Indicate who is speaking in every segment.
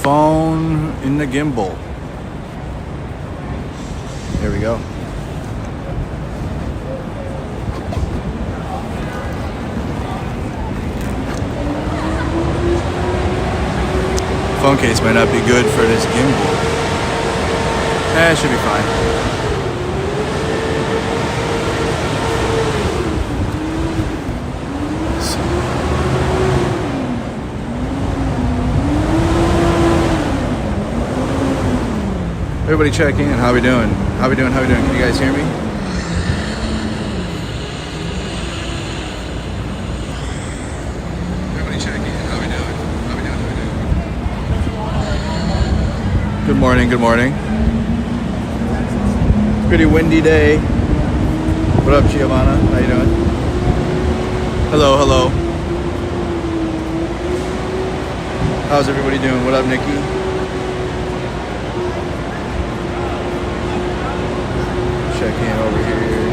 Speaker 1: phone in the gimbal. Here we go. Phone case might not be good for this gimbal. It should be fine. Everybody check in. How we doing? How we doing? How we doing? Can you guys hear me? Everybody check in. How we doing? How we doing? How we doing? Good morning. Good morning. Pretty windy day. What up, Giovanna? How you doing? Hello, hello. How's everybody doing? What up, Nikki? Check in over here.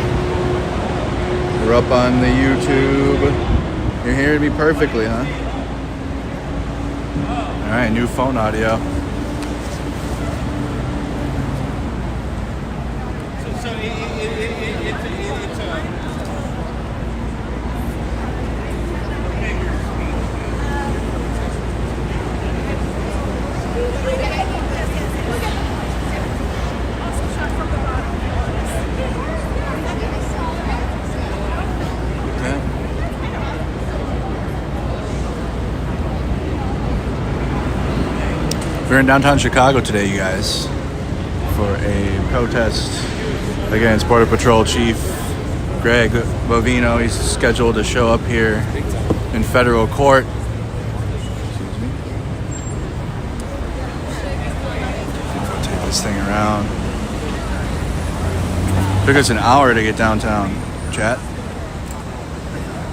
Speaker 1: We're up on the YouTube. You're hearing me perfectly, huh? All right, new phone audio. We're in downtown Chicago today, you guys, for a protest against Border Patrol Chief Greg Bovino. He's scheduled to show up here in federal court. Excuse me. Take this thing around. Took us an hour to get downtown, chat.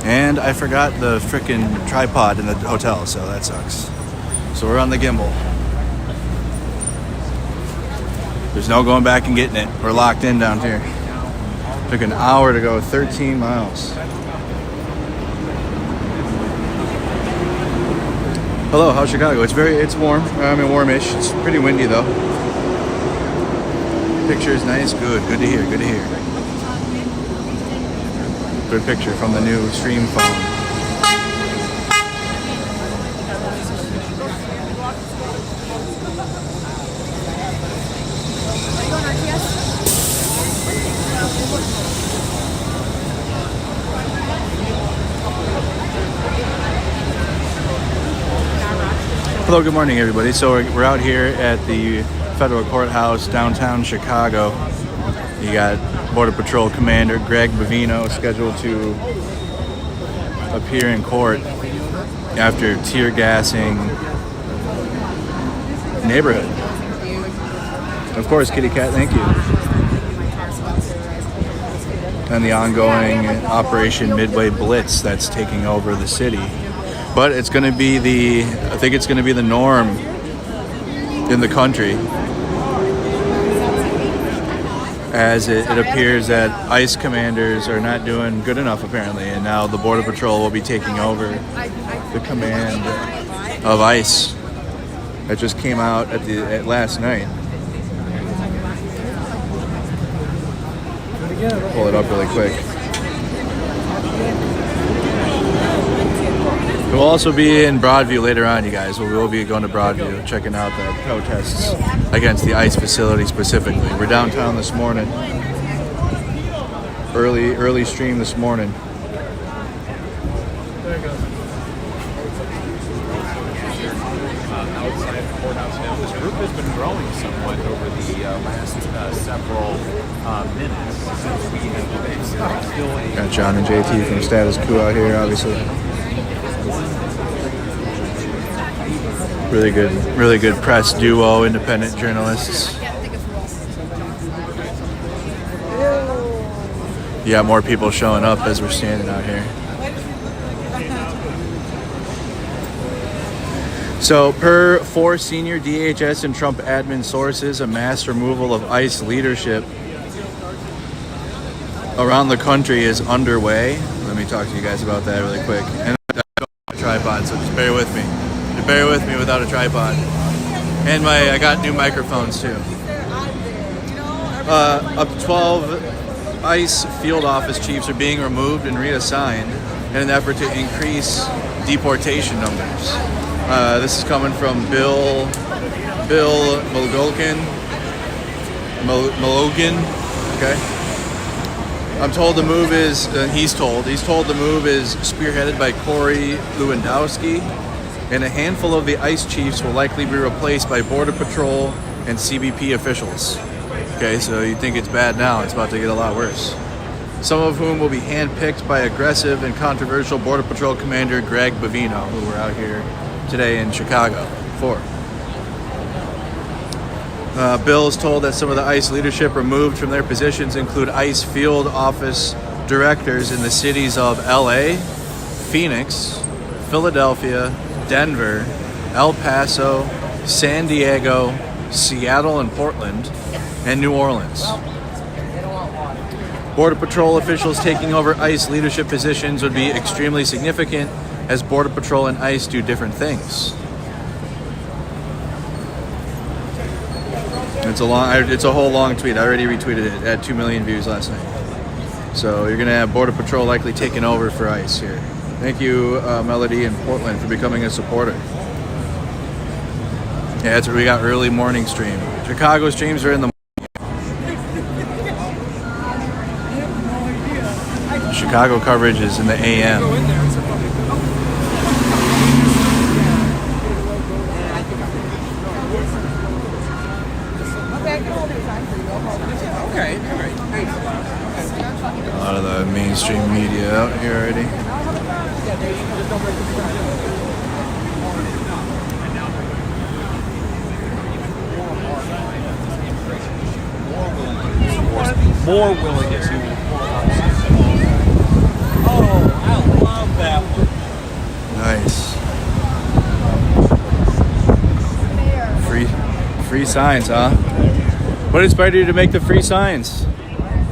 Speaker 1: And I forgot the frickin' tripod in the hotel, so that sucks. So we're on the gimbal. There's no going back and getting it. We're locked in down here. Took an hour to go 13 miles. Hello, how's Chicago? It's warm. I mean, warmish. It's pretty windy though. Picture is nice. Good to hear. Good to hear. Good picture from the new stream phone. Hello, good morning, everybody. So we're out here at the federal courthouse downtown Chicago. You got Border Patrol Commander Greg Bovino scheduled to appear in court after tear gassing neighborhood. Of course, Kitty Cat, thank you. And the ongoing Operation Midway Blitz that's taking over the city. But it's going to be I think it's going to be the norm in the country, as it appears that ICE commanders are not doing good enough apparently, and now the Border Patrol will be taking over the command of ICE. That just came out at last night. Pull it up really quick. We'll also be in Broadview later on, you guys. We will be going to Broadview, checking out the protests against the ICE facility specifically. We're downtown this morning. Early stream this morning.
Speaker 2: Outside the courthouse now. This group has been growing somewhat over the last several minutes since we have been still
Speaker 1: Got John and JT from Status Quo out here, obviously. Really good press duo, independent journalists. You got more people showing up as we're standing out here. So, per 4 senior DHS and Trump admin sources, a mass removal of ICE leadership around the country is underway. Let me talk to you guys about that really quick. And I don't have a tripod, so just bear with me. Bear with me without a tripod. And I got new microphones too. Up to 12 ICE field office chiefs are being removed and reassigned in an effort to increase deportation numbers. This is coming from Bill Malogan. Okay. I'm told the move is, he's told the move is spearheaded by Corey Lewandowski, and a handful of the ICE chiefs will likely be replaced by Border Patrol and CBP officials. Okay, so you think it's bad now, it's about to get a lot worse. Some of whom will be handpicked by aggressive and controversial Border Patrol Commander Greg Bovino, who we're out here today in Chicago for. Bill is told that some of the ICE leadership removed from their positions include ICE field office directors in the cities of LA, Phoenix, Philadelphia, Denver, El Paso, San Diego, Seattle and Portland, and New Orleans. Border Patrol officials taking over ICE leadership positions would be extremely significant, as Border Patrol and ICE do different things. It's a whole long tweet. I already retweeted it. It had 2 million views last night. So you're gonna have Border Patrol likely taking over for ICE here. Thank you, Melody in Portland, for becoming a supporter. Yeah, that's what we got. Early morning stream. Chicago streams are in the Chicago coverage is in the AM.
Speaker 3: Okay, all right.
Speaker 1: A lot of the mainstream media out here already.
Speaker 2: More willingness to.
Speaker 3: Oh, I love that one.
Speaker 1: Nice. Free signs, huh? What inspired you to make the free signs?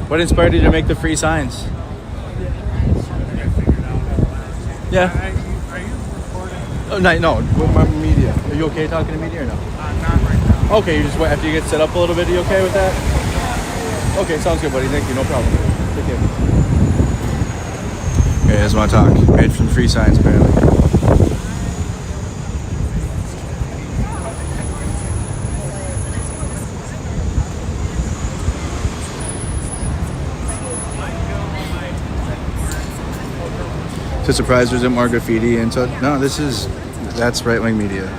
Speaker 1: What inspired you to make the free signs? Yeah.
Speaker 3: Are you recording?
Speaker 1: Oh, no. With my media. Are you okay talking to media or no?
Speaker 3: Not right now.
Speaker 1: Okay, you just wait after you get set up a little bit. Are you okay with that? Okay, sounds good, buddy. Thank you. No problem. Take care. Okay, I just want to talk. Made some free signs, apparently. To surprise, there isn't more graffiti and so. No, that's right-wing media.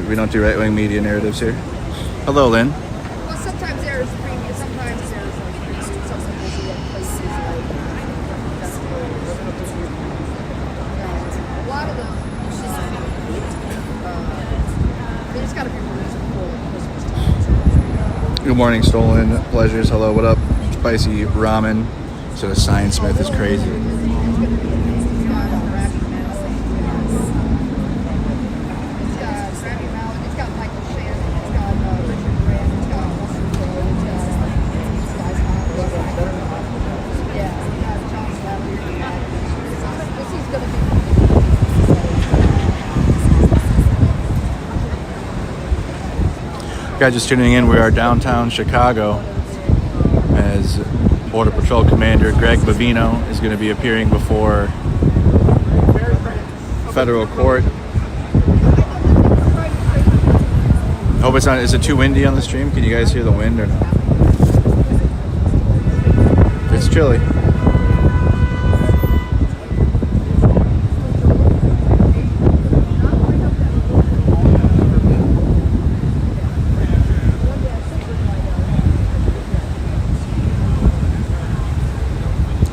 Speaker 1: We don't do right-wing media narratives here. Hello, Lynn.
Speaker 4: Well, sometimes there's premium, sometimes there's like some busy places like a lot of them. It's just they just gotta be released before Christmas time.
Speaker 1: Good morning, Stolen Pleasures. Hello, what up? Spicy ramen. So the Science-Smith is crazy. Guys, just tuning in, we are downtown Chicago as Border Patrol Commander Greg Bovino is going to be appearing before federal court. Hope it's not. Is it too windy on the stream? Can you guys hear the wind or no? It's chilly.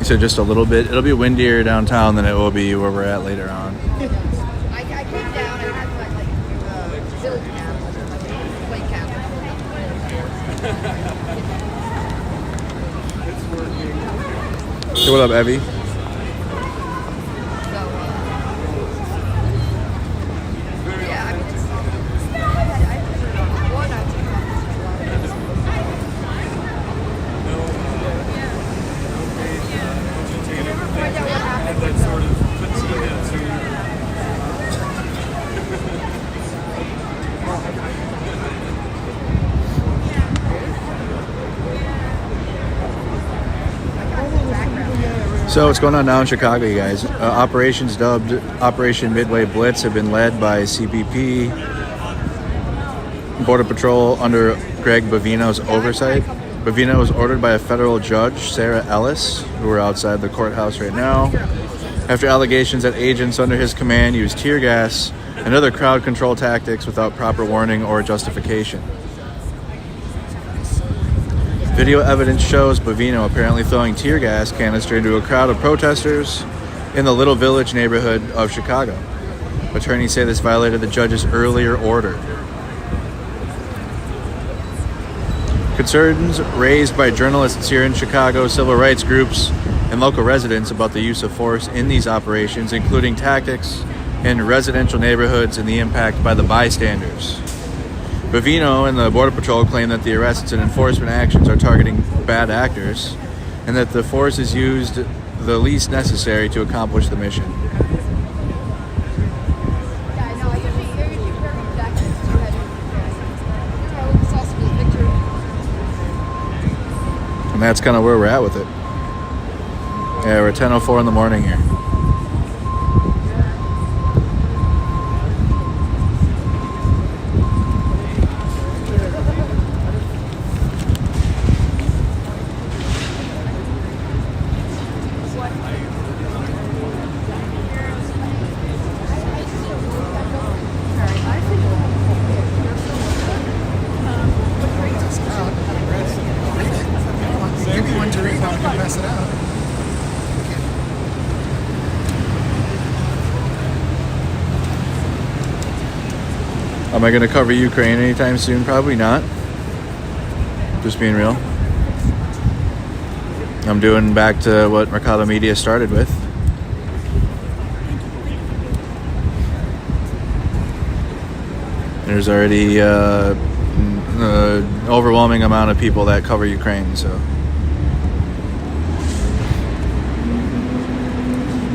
Speaker 1: So just a little bit. It'll be windier downtown than it will be where we're at later on.
Speaker 4: I came down and had like village cap, plate cap.
Speaker 1: Hey, what up, Evie?
Speaker 4: Yeah, I mean, it's one, I think find out what happened
Speaker 3: That
Speaker 4: with
Speaker 3: sort of patina to
Speaker 1: So what's going on now in Chicago, you guys? Operations dubbed Operation Midway Blitz have been led by CBP, Border Patrol under Greg Bovino's oversight. Bovino was ordered by a federal judge, Sarah Ellis, who are outside the courthouse right now, after allegations that agents under his command used tear gas and other crowd control tactics without proper warning or justification. Video evidence shows Bovino apparently throwing tear gas canister into a crowd of protesters in the Little Village neighborhood of Chicago. Attorneys say this violated the judge's earlier order. Concerns raised by journalists here in Chicago, civil rights groups, and local residents about the use of force in these operations, including tactics in residential neighborhoods and the impact by the bystanders. Bovino and the Border Patrol claim that the arrests and enforcement actions are targeting bad actors and that the force is used the least necessary to accomplish the mission. And that's kind of where we're at with it. Yeah, we're 10:04 in the morning here. Am I going to cover Ukraine anytime soon? Probably not. Just being real. I'm doing back to what Mercado Media started with. There's already an overwhelming amount of people that cover Ukraine, so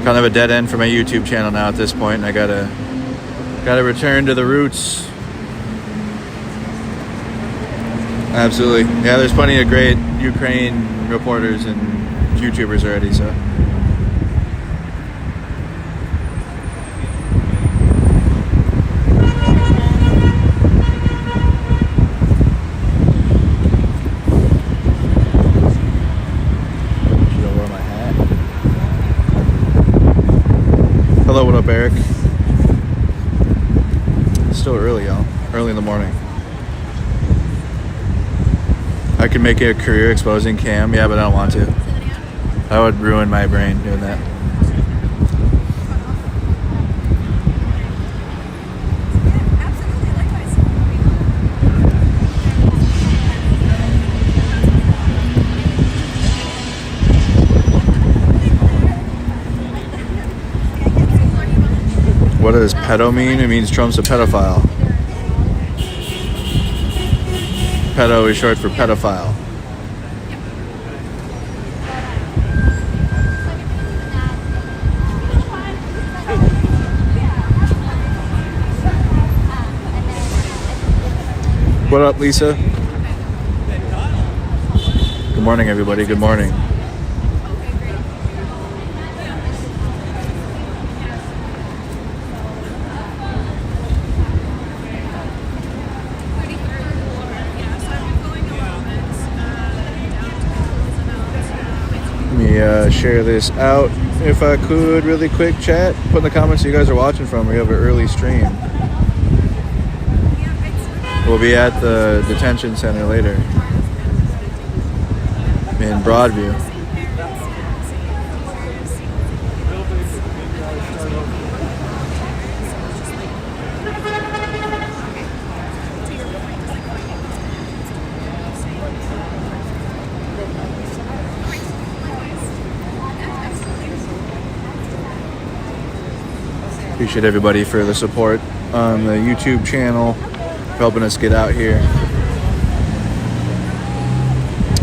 Speaker 1: kind of a dead end for my YouTube channel now at this point. I gotta return to the roots. Absolutely. Yeah, there's plenty of great Ukraine reporters and YouTubers already, so. Should I wear my hat? Hello, what up, Eric? It's still early, y'all. Early in the morning. I could make it a career exposing Cam, yeah, but I don't want to. That would ruin my brain doing that. What does pedo mean? It means Trump's a pedophile. Pedo is short for pedophile. What up, Lisa? Good morning, everybody. Good morning. Share this out if I could really quick. Chat, put in the comments who you guys are watching from. We have an early stream. We'll be at the detention center later in Broadview. Appreciate everybody for the support on the YouTube channel, helping us get out here.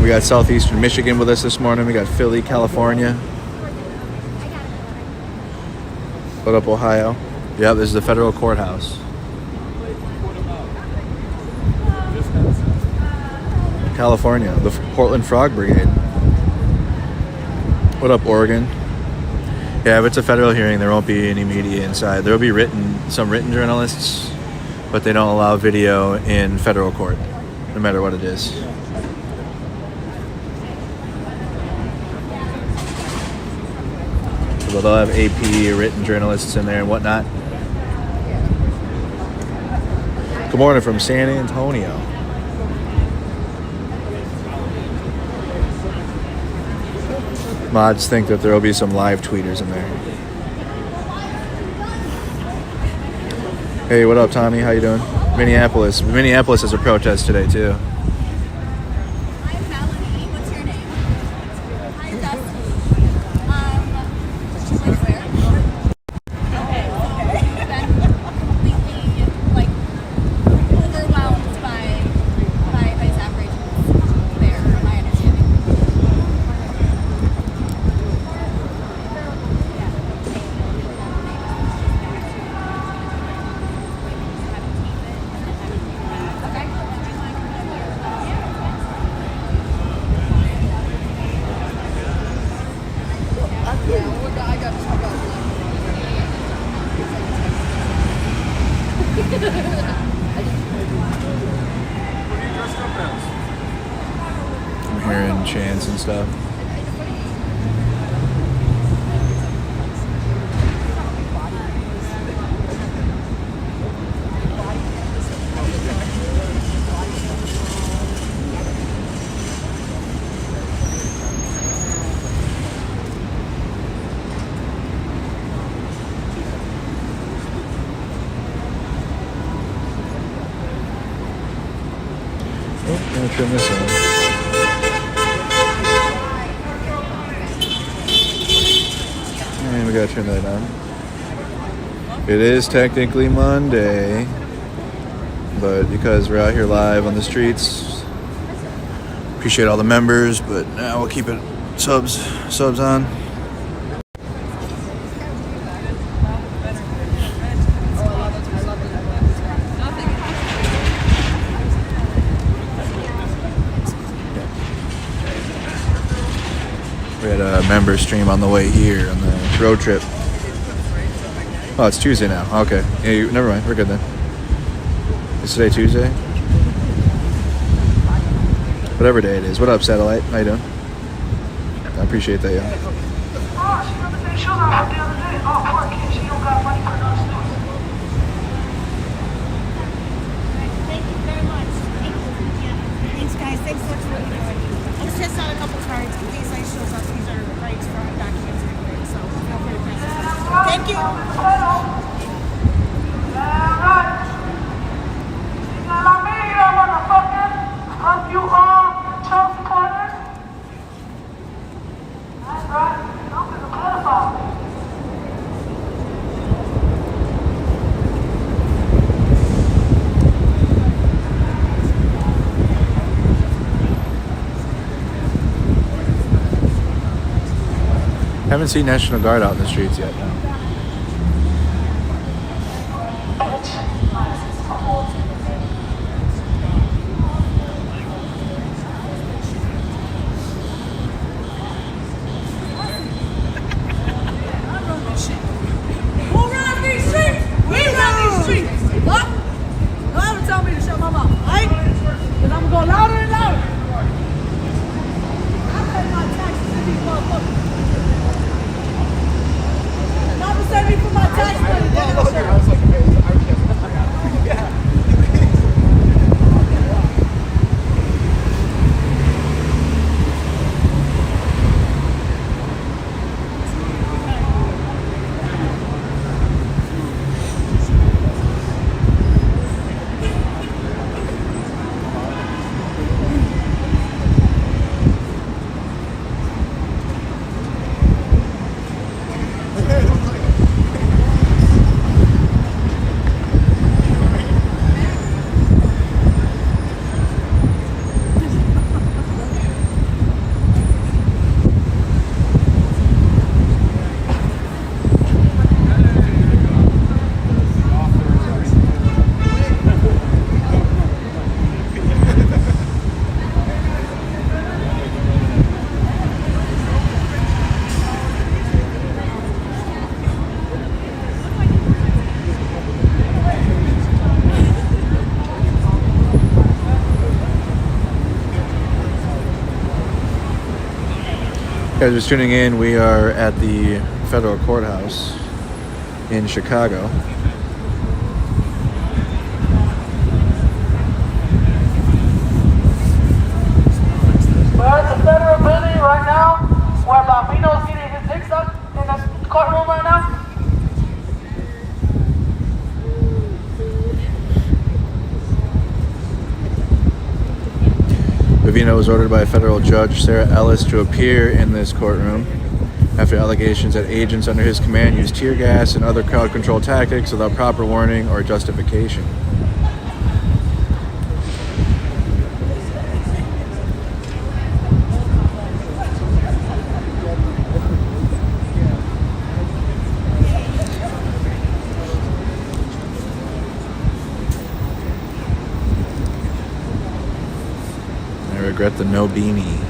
Speaker 1: We got Southeastern Michigan with us this morning. We got Philly, California. What up, Ohio? Yeah, this is the federal courthouse. California, the Portland Frog Brigade. What up, Oregon? Yeah, if it's a federal hearing, there won't be any media inside. There will be some written journalists, but they don't allow video in federal court, no matter what it is. So they'll have AP written journalists in there and whatnot. Good morning from San Antonio. Mods think that there will be some live tweeters in there. Hey, what up, Tommy? How you doing? Minneapolis. Minneapolis has a protest today, too.
Speaker 5: Hi, Melanie. What's your name? Hi, Dusty. She lives there. Okay. I've been completely, like, overwhelmed by operations there, from my understanding.
Speaker 1: I'm hearing chants and stuff. Oh, I'm gonna trim this on. And we gotta turn that on. It is technically Monday, but because we're out here live on the streets, appreciate all the members, but now we'll keep it subs on. We had a member stream on the way here on the road trip. Oh, it's Tuesday now. Okay. Yeah, never mind. We're good then. Is today Tuesday? Whatever day it is. What up, Satellite? How you doing? I appreciate that, yeah.
Speaker 5: Thank you very much. Thanks, guys. Thanks so much for what you're doing. I was just on a couple cards. These I shows up. These are rights for documents and everything. So feel free to press them. Thank you.
Speaker 1: Haven't seen National Guard out in the streets yet. No.
Speaker 6: Who runs these streets? We run these streets. What? Don't ever tell me to shut my mouth, right? Because I'm going to go louder and louder. I pay my taxes to these motherfuckers. Mama save me for my tax money.
Speaker 1: Guys, just tuning in. We are at the federal courthouse in Chicago.
Speaker 6: We're at the federal building right now, where Bovino's getting his dick sucked in the courtroom right now.
Speaker 1: Bovino was ordered by a federal judge, Sarah Ellis, to appear in this courtroom after allegations that agents under his command used tear gas and other crowd control tactics without proper warning or justification. I regret the no beanie.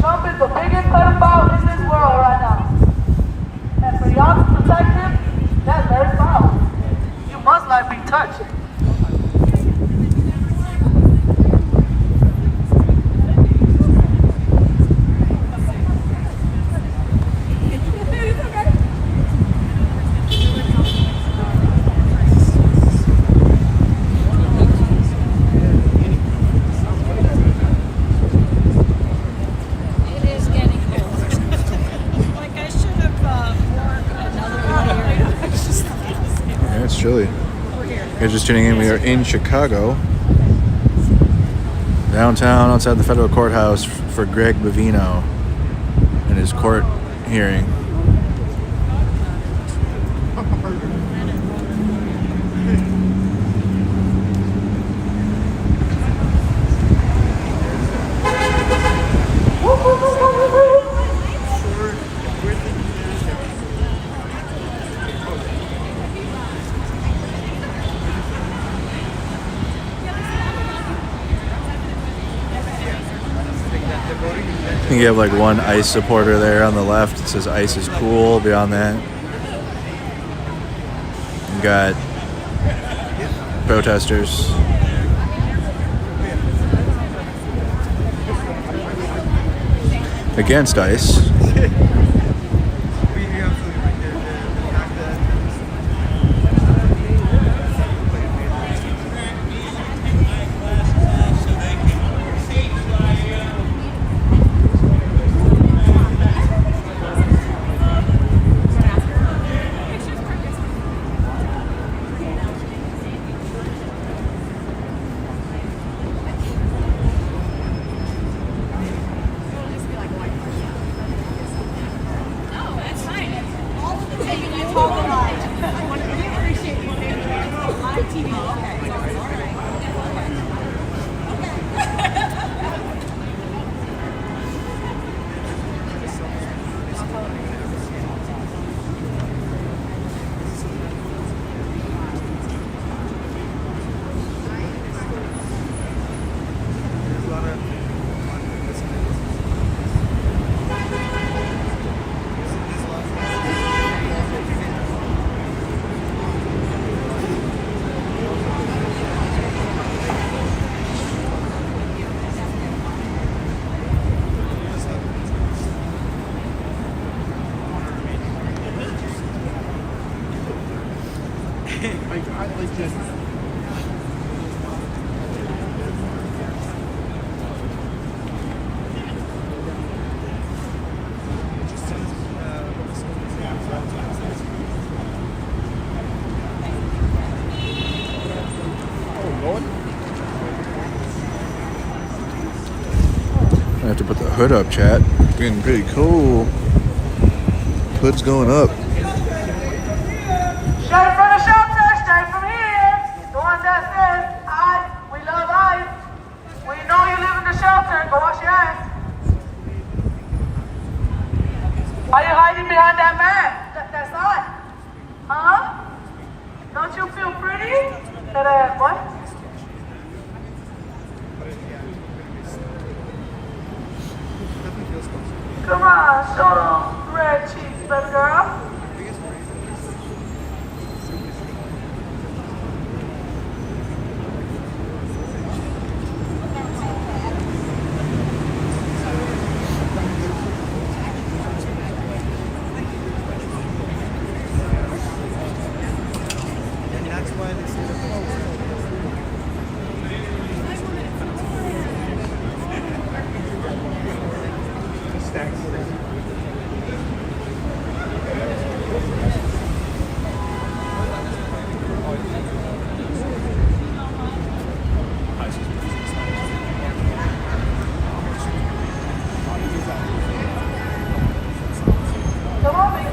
Speaker 6: Trump is the biggest pedophile in this world right now. And for y'all to protect him, that's very foul. You must not be touched.
Speaker 1: It's chilly. You're just tuning in. We are in Chicago, downtown, outside the federal courthouse for Greg Bovino and his court hearing. I think you have like one ICE supporter there on the left. It says ICE is cool. Beyond that, you got protesters. Against ICE. I have to put the hood up, chat. Getting pretty cool. Hood's going up.
Speaker 6: Straight from the shelter, straight from here. The one that says, ice, we love ice. When you know you live in the shelter, go wash your hands. Why are you hiding behind that man? That's hot. Huh? Don't you feel pretty? That ass, boy. Come on, show them red cheeks, baby girl. Come on, baby.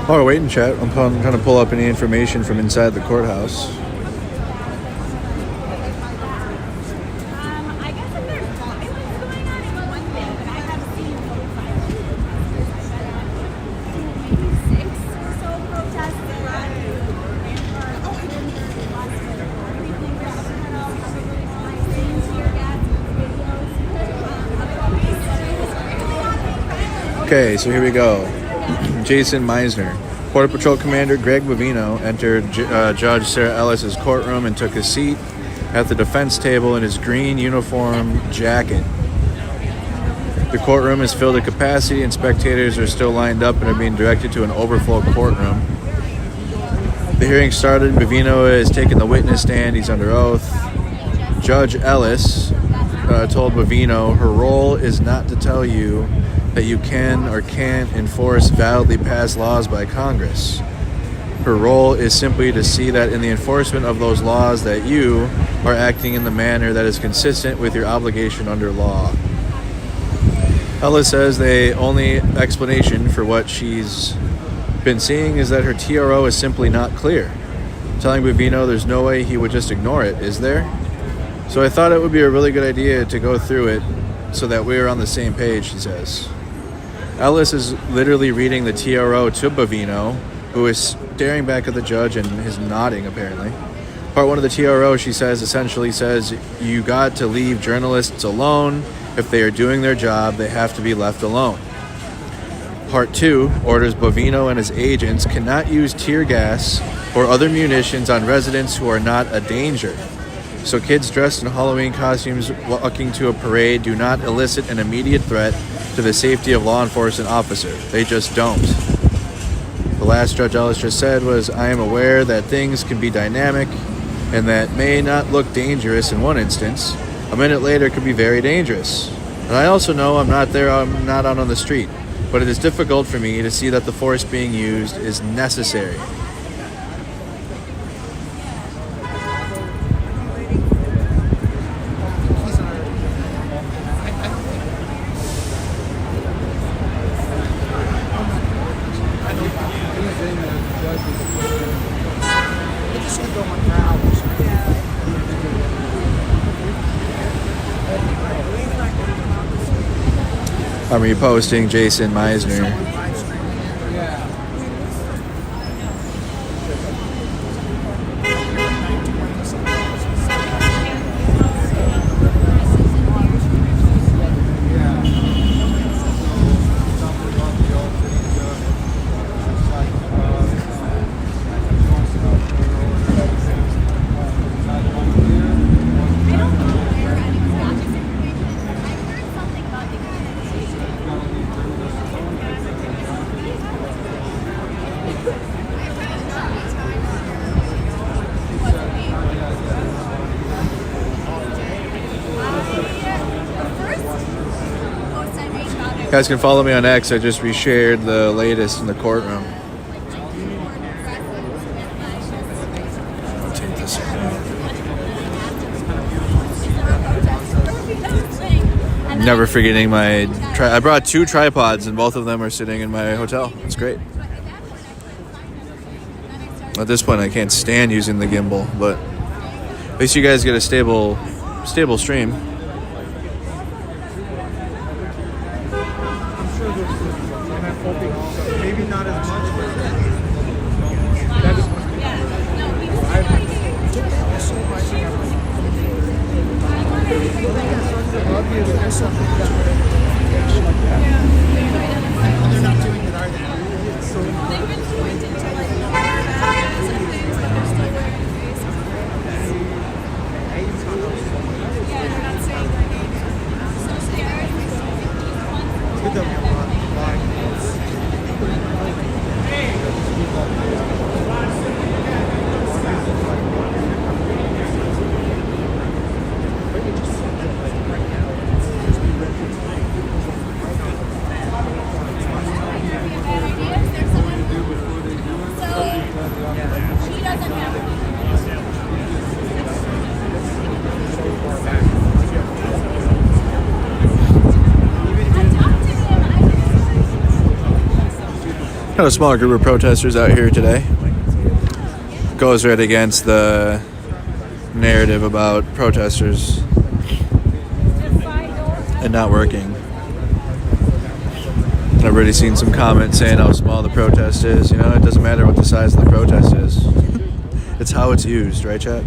Speaker 1: While we're waiting, chat, I'm trying to pull up any information from inside the courthouse.
Speaker 5: I guess if there's violence going on, it's one thing, but I have seen maybe 6 or so protests around
Speaker 1: Okay, so here we go. Jason Meisner. Border Patrol Commander Greg Bovino entered Judge Sarah Ellis's courtroom and took his seat at the defense table in his green uniform jacket. The courtroom is filled to capacity and spectators are still lined up and are being directed to an overflow courtroom. The hearing started. Bovino is taking the witness stand. He's under oath. Judge Ellis told Bovino her role is not to tell you that you can or can't enforce validly passed laws by Congress. Her role is simply to see that in the enforcement of those laws that you are acting in the manner that is consistent with your obligation under law. Ellis says the only explanation for what she's been seeing is that her TRO is simply not clear. Telling Bovino there's no way he would just ignore it, is there? So I thought it would be a really good idea to go through it so that we're on the same page, she says. Ellis is literally reading the TRO to Bovino, who is staring back at the judge and is nodding, apparently. Part 1 of the TRO, she says, essentially says, you got to leave journalists alone. If they are doing their job, they have to be left alone. Part 2 orders Bovino and his agents cannot use tear gas or other munitions on residents who are not a danger. So kids dressed in Halloween costumes walking to a parade do not elicit an immediate threat to the safety of law enforcement officer. They just don't. The last Judge Ellis just said was, I am aware that things can be dynamic and that may not look dangerous in one instance. A minute later it could be very dangerous. And I also know I'm not out on the street, but it is difficult for me to see that the force being used is necessary. I'm reposting Jason Meisner. You guys can follow me on X. I just reshared the latest in the courtroom. I'll take this. Never forgetting my... I brought 2 tripods and both of them are sitting in my hotel. It's great. At this point, I can't stand using the gimbal, but at least you guys get a stable stream.
Speaker 3: Maybe not as much.
Speaker 1: Got a small group of protesters out here today. Goes right against the narrative about protesters and not working. I've already seen some comments saying how small the protest is. You know, it doesn't matter what the size of the protest is. It's how it's used, right, chat?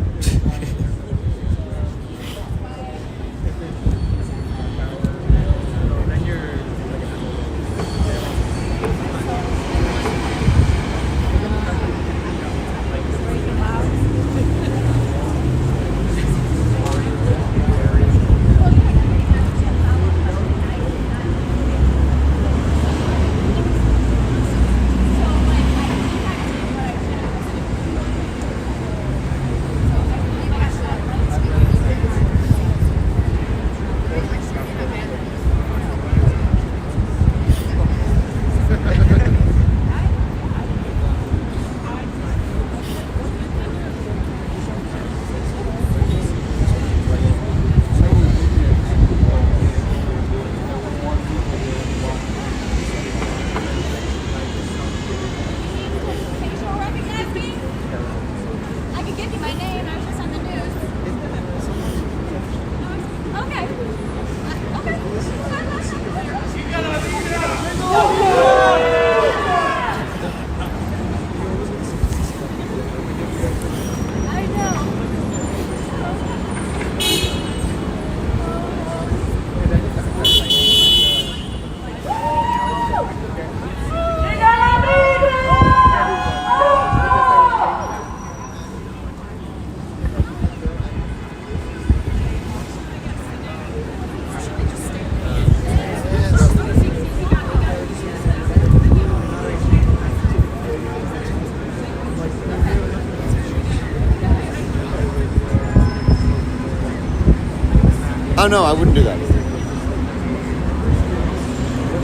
Speaker 7: Oh no, I wouldn't do that.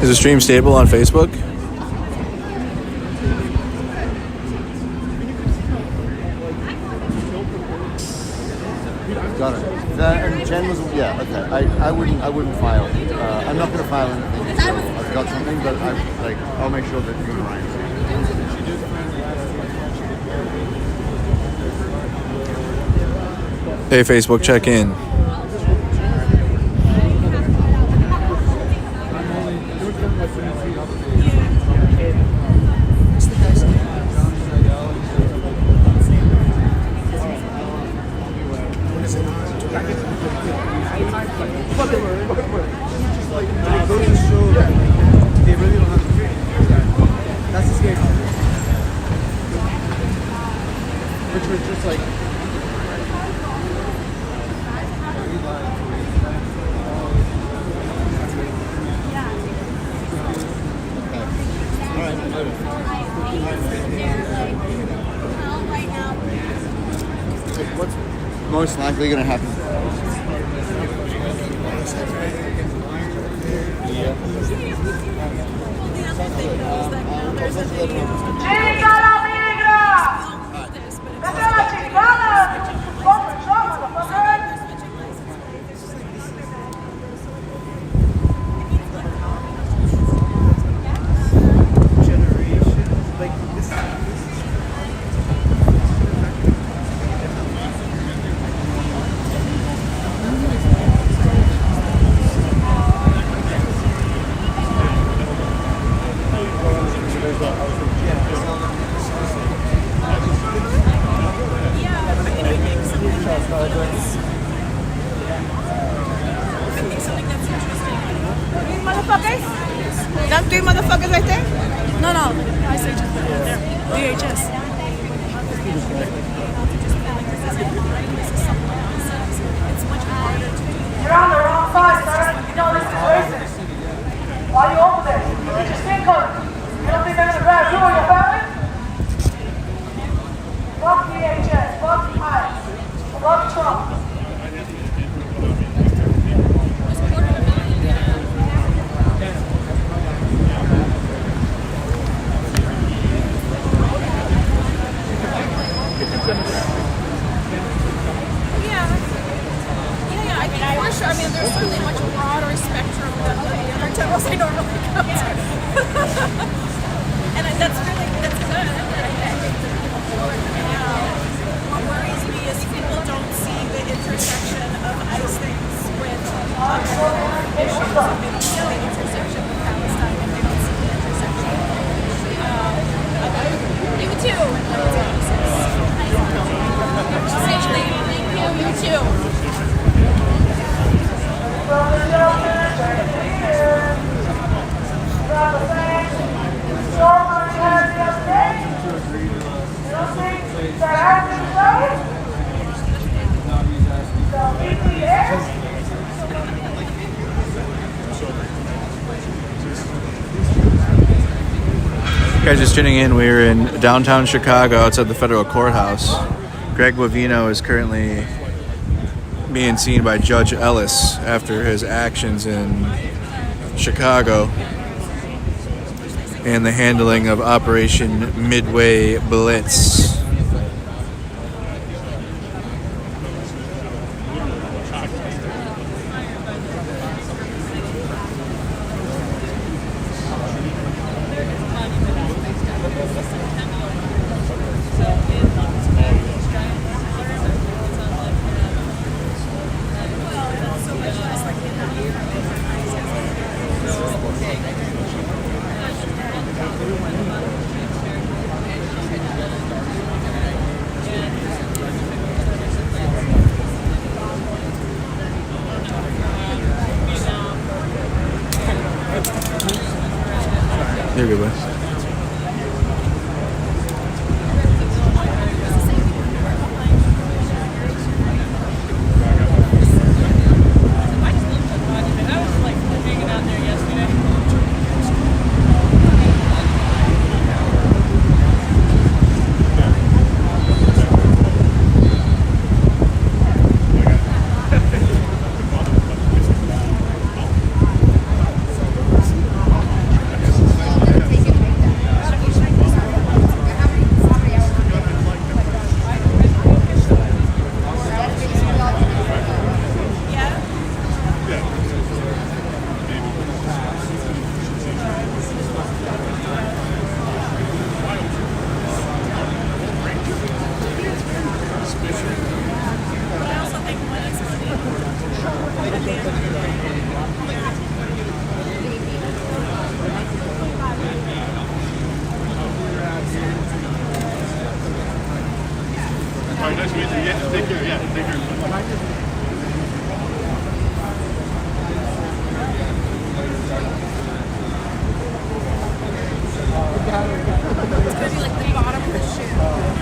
Speaker 1: Is the stream stable on Facebook?
Speaker 7: Got it. And Jen was okay. I wouldn't file. I'm not going to file anything. So I've got something, but I'll make sure that you and Ryan.
Speaker 1: Hey, Facebook, check in.
Speaker 7: What's most likely going to happen?
Speaker 6: ¡Chica la migra! ¡Vete a la chingada! ¡Come yo, motherfucker!
Speaker 5: Motherfuckers? Them three motherfuckers right there? No, I say just there. DHS.
Speaker 6: You're on the wrong side, sir. You know this is racist. Why are you over there? Look at your skin color. You don't think they're gonna grab you or your family? Fuck DHS. Fuck ICE. Fuck Trump.
Speaker 5: Yeah, I think for sure. I mean, there's certainly a much broader spectrum than the other tunnels I normally go to. And that's good. What worries me is people don't see the intersection of ICE things with issues. They don't see the intersection with Palestine, and they don't see the intersection you too. You too.
Speaker 1: Guys, just tuning in. We're in downtown Chicago outside the federal courthouse. Greg Bovino is currently being seen by Judge Ellis after his actions in Chicago and the handling of Operation Midway Blitz. You're good, boy.
Speaker 5: It's gonna be like the bottom of the shoe.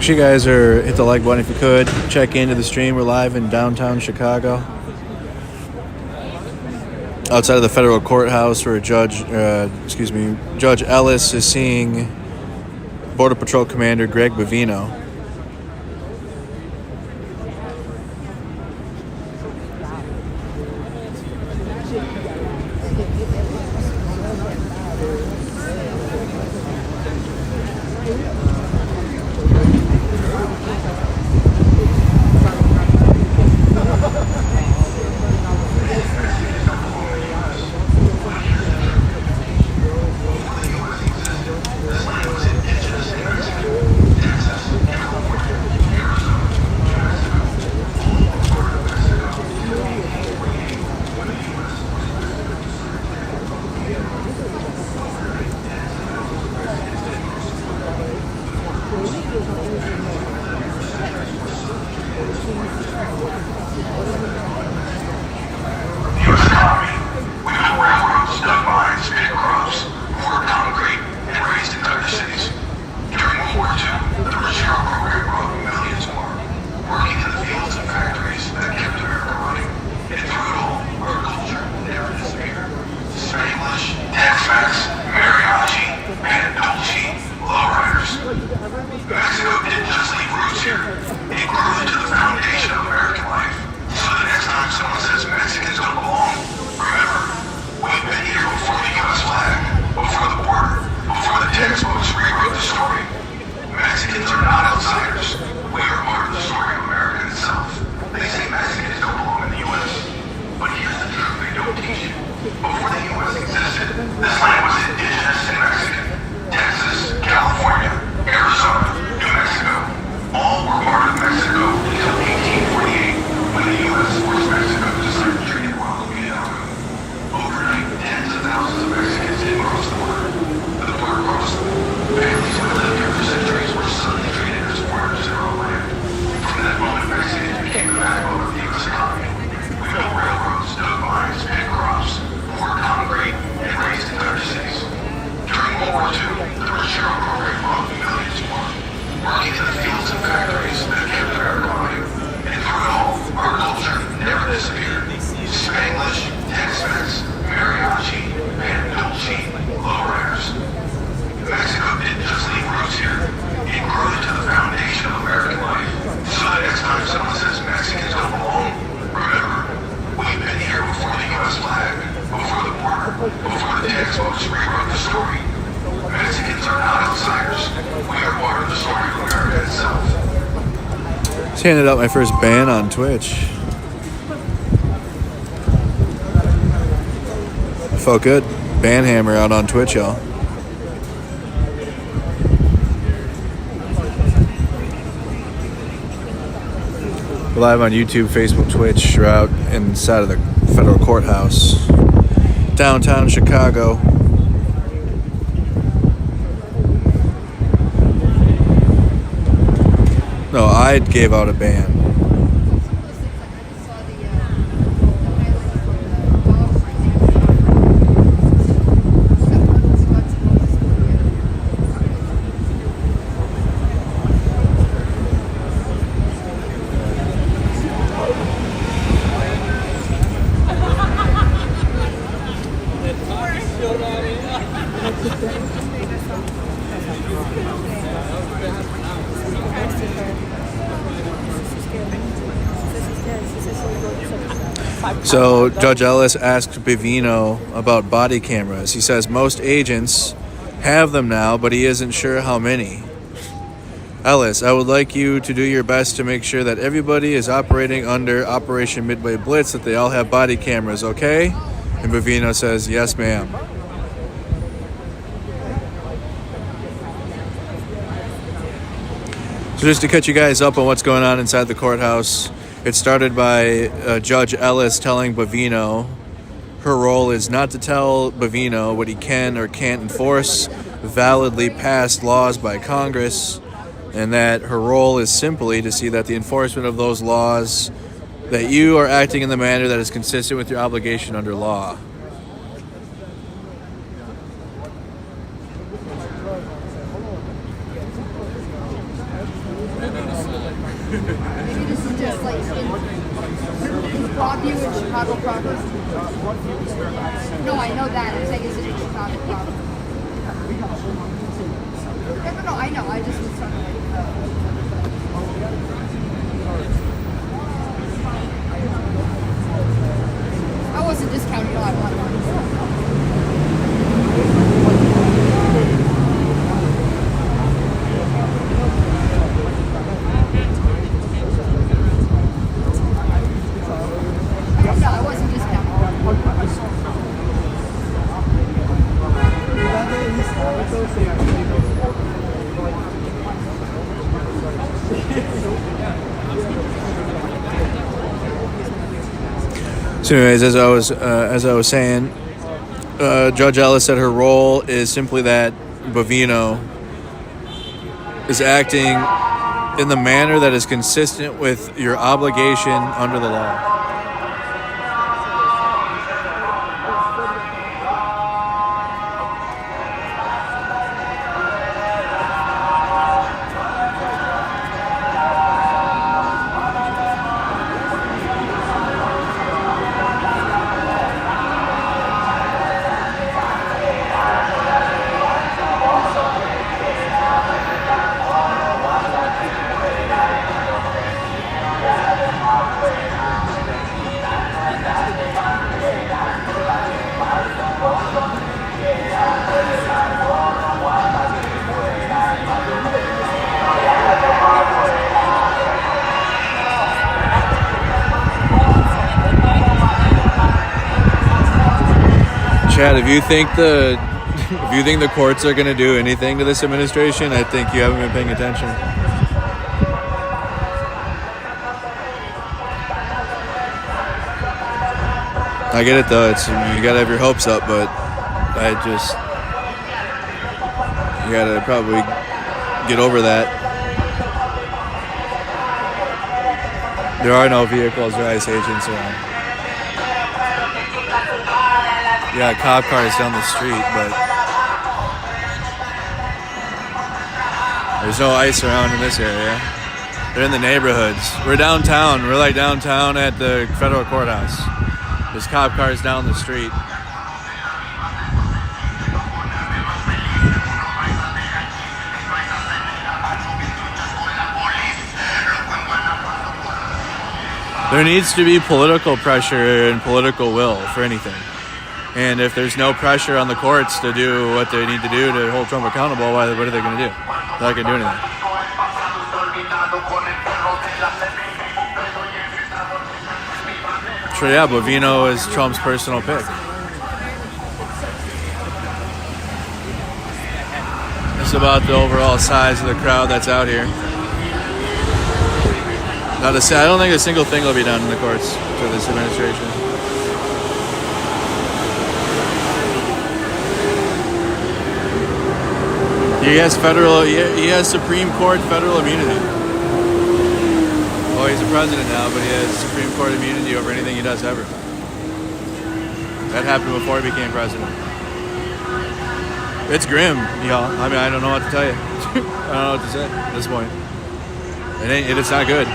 Speaker 1: sure you guys hit the like button if you could. Check into the stream. We're live in downtown Chicago, outside of the federal courthouse, where Judge Ellis is seeing Border Patrol Commander Greg Bovino. Handed out my first ban on Twitch. Felt good. Ban hammer out on Twitch, y'all. We're live on YouTube, Facebook, Twitch. We're out inside of the federal courthouse, downtown Chicago. No, I gave out a ban. So Judge Ellis asked Bovino about body cameras. He says most agents have them now, but he isn't sure how many. Ellis, I would like you to do your best to make sure that everybody is operating under Operation Midway Blitz, that they all have body cameras, okay? And Bovino says, yes, ma'am. So just to catch you guys up on what's going on inside the courthouse, it started by Judge Ellis telling Bovino her role is not to tell Bovino what he can or can't enforce validly passed laws by Congress, and that her role is simply to see that the enforcement of those laws, that you are acting in the manner that is consistent with your obligation under law.
Speaker 4: Maybe this is just like in Broadview in Chicago proper. No, I know that. I'm saying is it in Chicago proper? No, I know. I just was trying to I wasn't discounting. No, I wanted one. No, I wasn't discounting.
Speaker 1: So, anyways, as I was saying, Judge Ellis said her role is simply that Bovino is acting in the manner that is consistent with your obligation under the law. Chad, if you think the courts are going to do anything to this administration, I think you haven't been paying attention. I get it though. You got to have your hopes up, but you got to probably get over that. There are no vehicles or ICE agents around. Yeah, cop cars down the street, but there's no ICE around in this area. They're in the neighborhoods. We're downtown. We're like downtown at the federal courthouse. There's cop cars down the street. There needs to be political pressure and political will for anything. And if there's no pressure on the courts to do what they need to do to hold Trump accountable, what are they going to do? They're not going to do anything. So yeah, Bovino is Trump's personal pick. It's about the overall size of the crowd that's out here. I don't think a single thing will be done in the courts for this administration. He has Supreme Court federal immunity. Well, he's a president now, but he has Supreme Court immunity over anything he does ever. That happened before he became president. It's grim, y'all. I mean, I don't know what to tell you. I don't know what to say at this point. It's not good.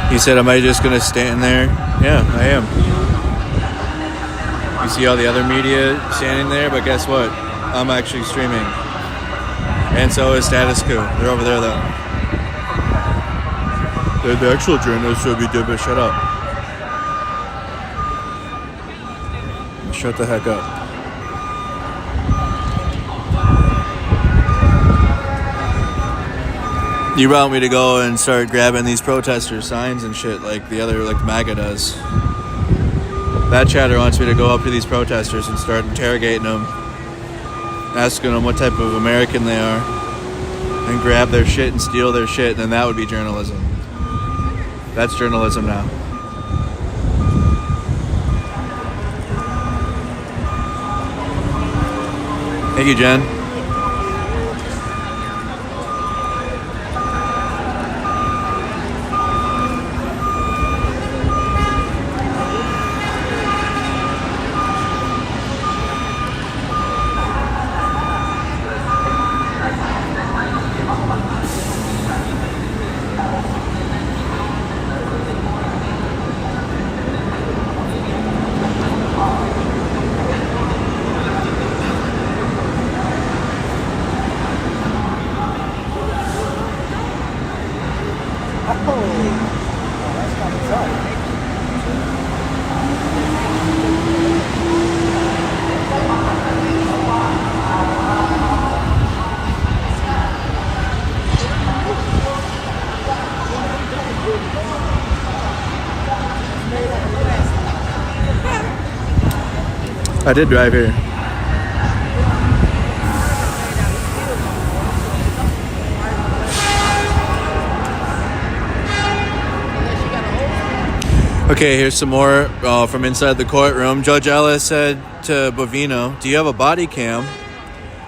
Speaker 1: He said, am I just going to stand there? Yeah, I am. You see all the other media standing there, but guess what? I'm actually streaming. And so is Status Quo. They're over there, though. The actual journalists should be doing, shut up. Shut the heck up. You want me to go and start grabbing these protester signs and shit like the other, like MAGA does. That chatter wants me to go up to these protesters and start interrogating them, asking them what type of American they are, and grab their shit and steal their shit, and then that would be journalism. That's journalism now. Thank you, Jen. I did drive here. Okay, here's some more from inside the courtroom. Judge Ellis said to Bovino, do you have a body cam?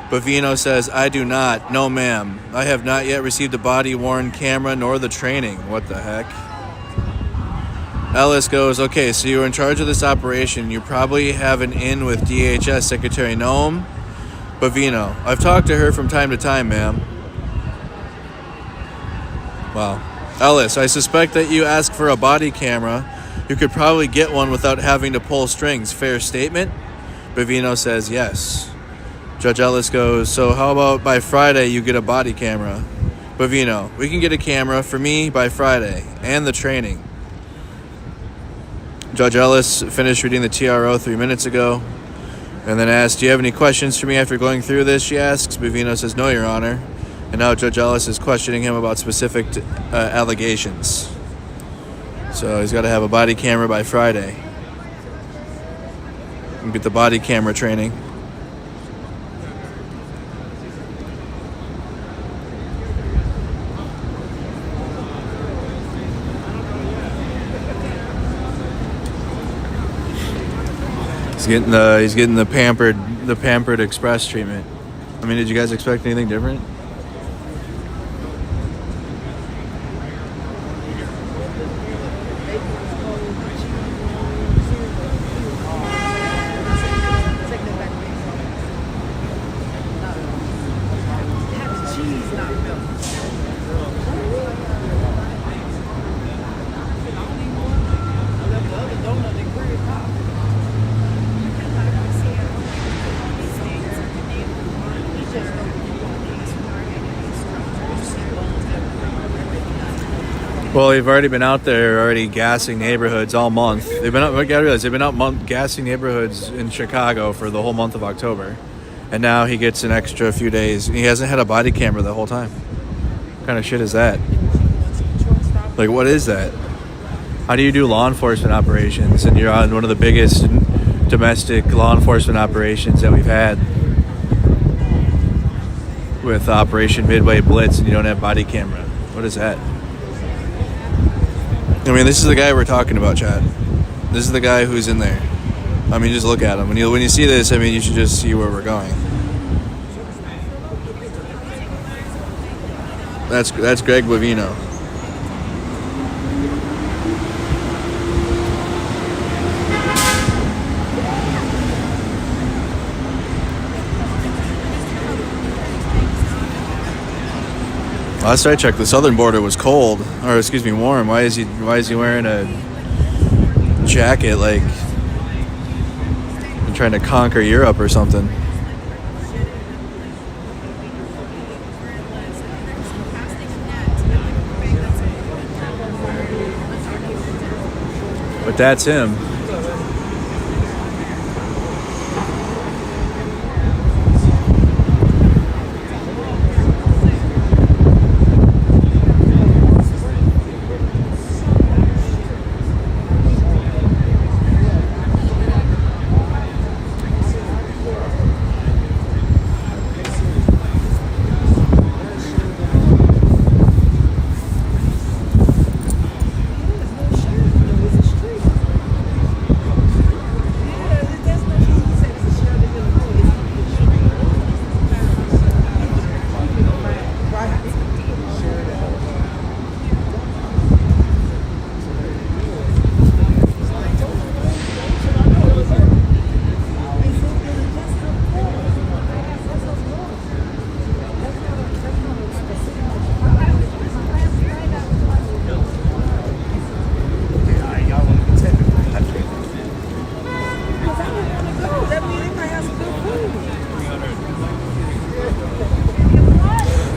Speaker 1: Bovino says, I do not. No, ma'am. I have not yet received a body-worn camera nor the training. What the heck? Ellis goes, okay, so you're in charge of this operation. You probably have an in with DHS Secretary Noam. Bovino, I've talked to her from time to time, ma'am. Wow. Ellis, I suspect that you asked for a body camera. You could probably get one without having to pull strings. Fair statement? Bovino says yes. Judge Ellis goes, so how about by Friday you get a body camera? Bovino, we can get a camera for me by Friday and the training. Judge Ellis finished reading the TRO 3 minutes ago and then asked, do you have any questions for me after going through this, she asks. Bovino says, no, Your Honor. And now Judge Ellis is questioning him about specific allegations. So he's got to have a body camera by Friday. And get the body camera training. He's getting the pampered express treatment. I mean, did you guys expect anything different? Well, they've already been out there already gassing neighborhoods all month. They've been out gassing neighborhoods in Chicago for the whole month of October. And now he gets an extra few days. He hasn't had a body camera the whole time. What kind of shit is that? Like, what is that? How do you do law enforcement operations and you're on one of the biggest domestic law enforcement operations that we've had with Operation Midway Blitz and you don't have body camera? What is that? I mean, this is the guy we're talking about, Chad. This is the guy who's in there. I mean, just look at him. When you see this, I mean, you should just see where we're going. That's Greg Bovino. Last I checked, the southern border was cold, or excuse me, warm. Why is he wearing a jacket like he's trying to conquer Europe or something? But that's him.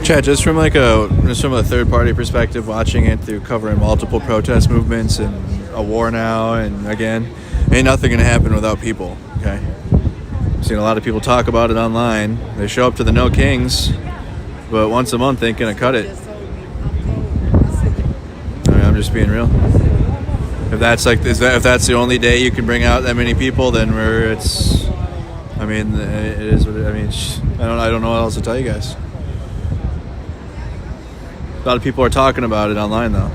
Speaker 1: Chad, just from a third party perspective, watching it through covering multiple protest movements and a war now, and again, ain't nothing gonna happen without people. Okay, I've seen a lot of people talk about it online. They show up to the No Kings, but once a month ain't gonna cut it. I mean, I'm just being real. If that's if that's the only day you can bring out that many people, then it's. I mean, it is what it, I mean. I don't know what else to tell you guys. A lot of people are talking about it online, though.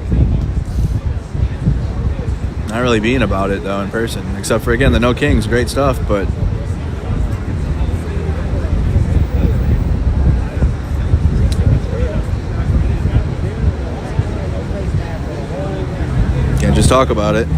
Speaker 1: Not really being about it, though, in person. Except for, again, the No Kings. Great stuff, but... can't just talk about it.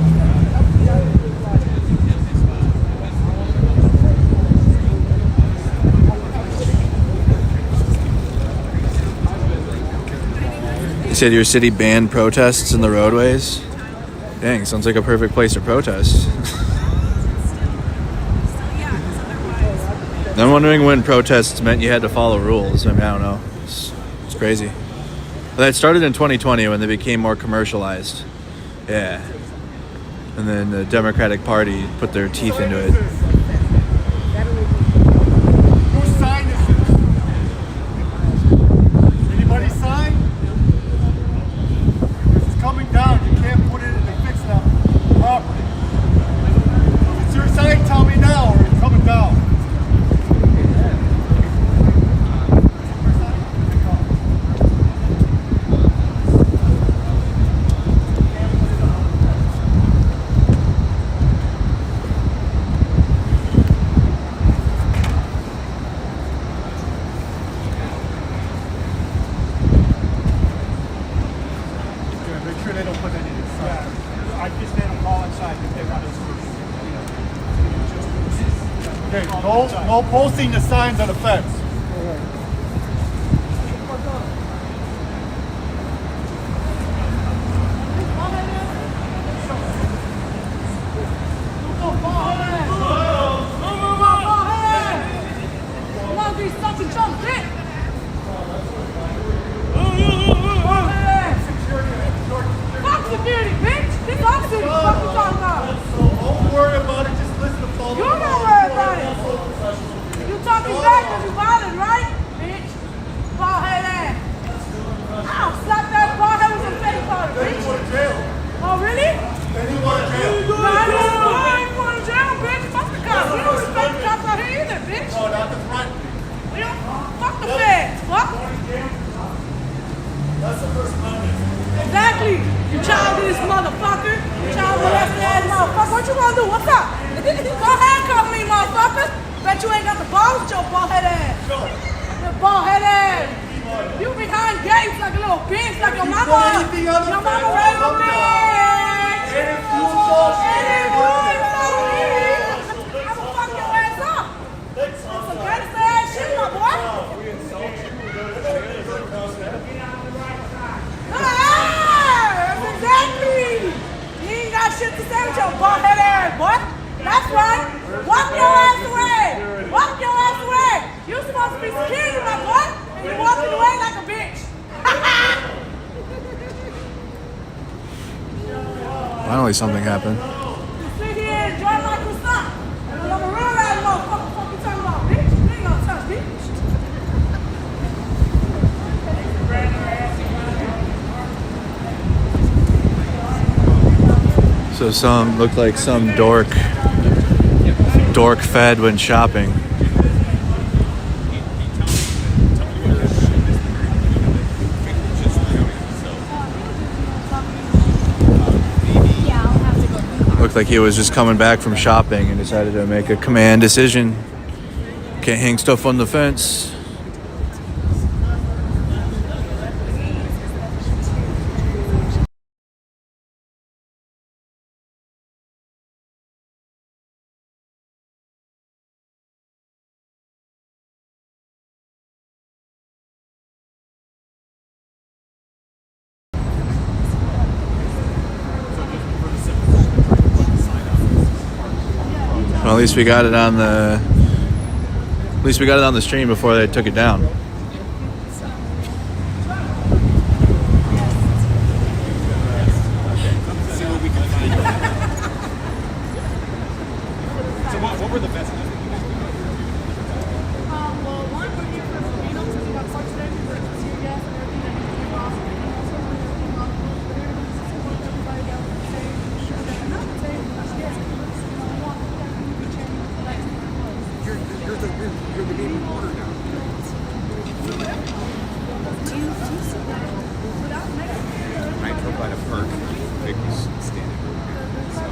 Speaker 1: You said your city banned protests in the roadways? Dang, sounds like a perfect place to protest. I'm wondering when protests meant you had to follow rules. I mean, I don't know. It's crazy. That started in 2020 when they became more commercialized. Yeah. And then the Democratic Party put their teeth into it.
Speaker 7: Whose sign is this? Anybody's sign? If it's coming down, you can't put it in the fix that property. If it's your sign, tell me now, or it's coming down. No posting the signs on the fence. Don't worry about it, just listen to follow.
Speaker 6: You don't worry about it. You talking back because you bothered, right? Bitch. Bald head ass. I'll slap that bald head with some face powder,
Speaker 7: Then
Speaker 6: bitch.
Speaker 7: you go to jail.
Speaker 6: Oh, really?
Speaker 7: Then you go to jail.
Speaker 6: No, I ain't going to jail, bitch. Fuck the cops. We don't respect the cops out here either, bitch.
Speaker 7: No, not the front.
Speaker 6: We don't. Fuck the feds. Fuck.
Speaker 7: That's the First Amendment.
Speaker 6: Exactly. You childish motherfucker. You child molested ass motherfucker. What you gonna do? What's up? Go handcuff me, motherfucker. Bet you ain't got the balls with your bald head ass. Your bald head ass. You behind gates like a little bitch, like your mama.
Speaker 7: anything on the
Speaker 6: Your mama
Speaker 7: fence,
Speaker 6: raised a
Speaker 7: come
Speaker 6: bitch.
Speaker 7: And if you saw
Speaker 6: I'ma fuck your ass up. Some gangsta ass shit, my boy. 57, your bald-head ass, boy. That's right. Walk your ass away. Walk your ass away. You're supposed to be security, my boy. And you're walking away like a bitch.
Speaker 1: Finally, something happened.
Speaker 6: Sit here and enjoy like what's up. And I'm a real ass motherfucker. Fuck you talking about, bitch? You ain't gonna touch me.
Speaker 1: So some looked like some dork fed when shopping. Looked like he was just coming back from shopping and decided to make a command decision. Can't hang stuff on the fence. Well, at least we got it on the stream before they took it down.
Speaker 2: So what were the best?
Speaker 6: Well, one would be for Bovino, since he got such things, like tear gas and everything that he came off. And also, everybody got the same. Not the same, yes.
Speaker 2: You're the game reporter now. I drove by the park. Vic was standing over here. So,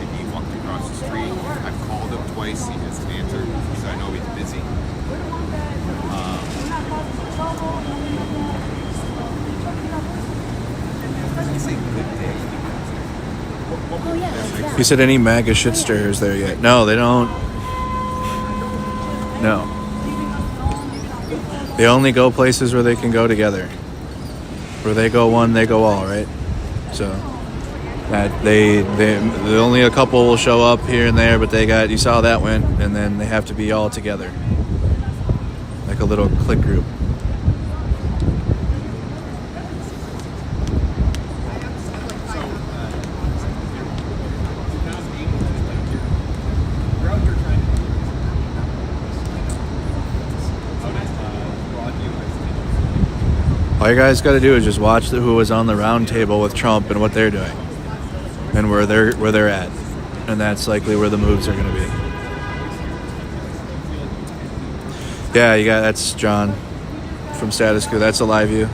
Speaker 2: if he walked across the street, I've called him twice. He hasn't answered, so I know he's busy. It's a good day.
Speaker 1: He said any MAGA shit stirrers there yet? No, they don't. No. They only go places where they can go together. Where they go one, they go all, right? So that they only a couple will show up here and there, but you saw that went, and then they have to be all together. Like a little clique group. All you guys got to do is just watch who was on the round table with Trump and what they're doing, and where they're at, and that's likely where the moves are going to be. Yeah, that's John from Status Quo. That's a live view.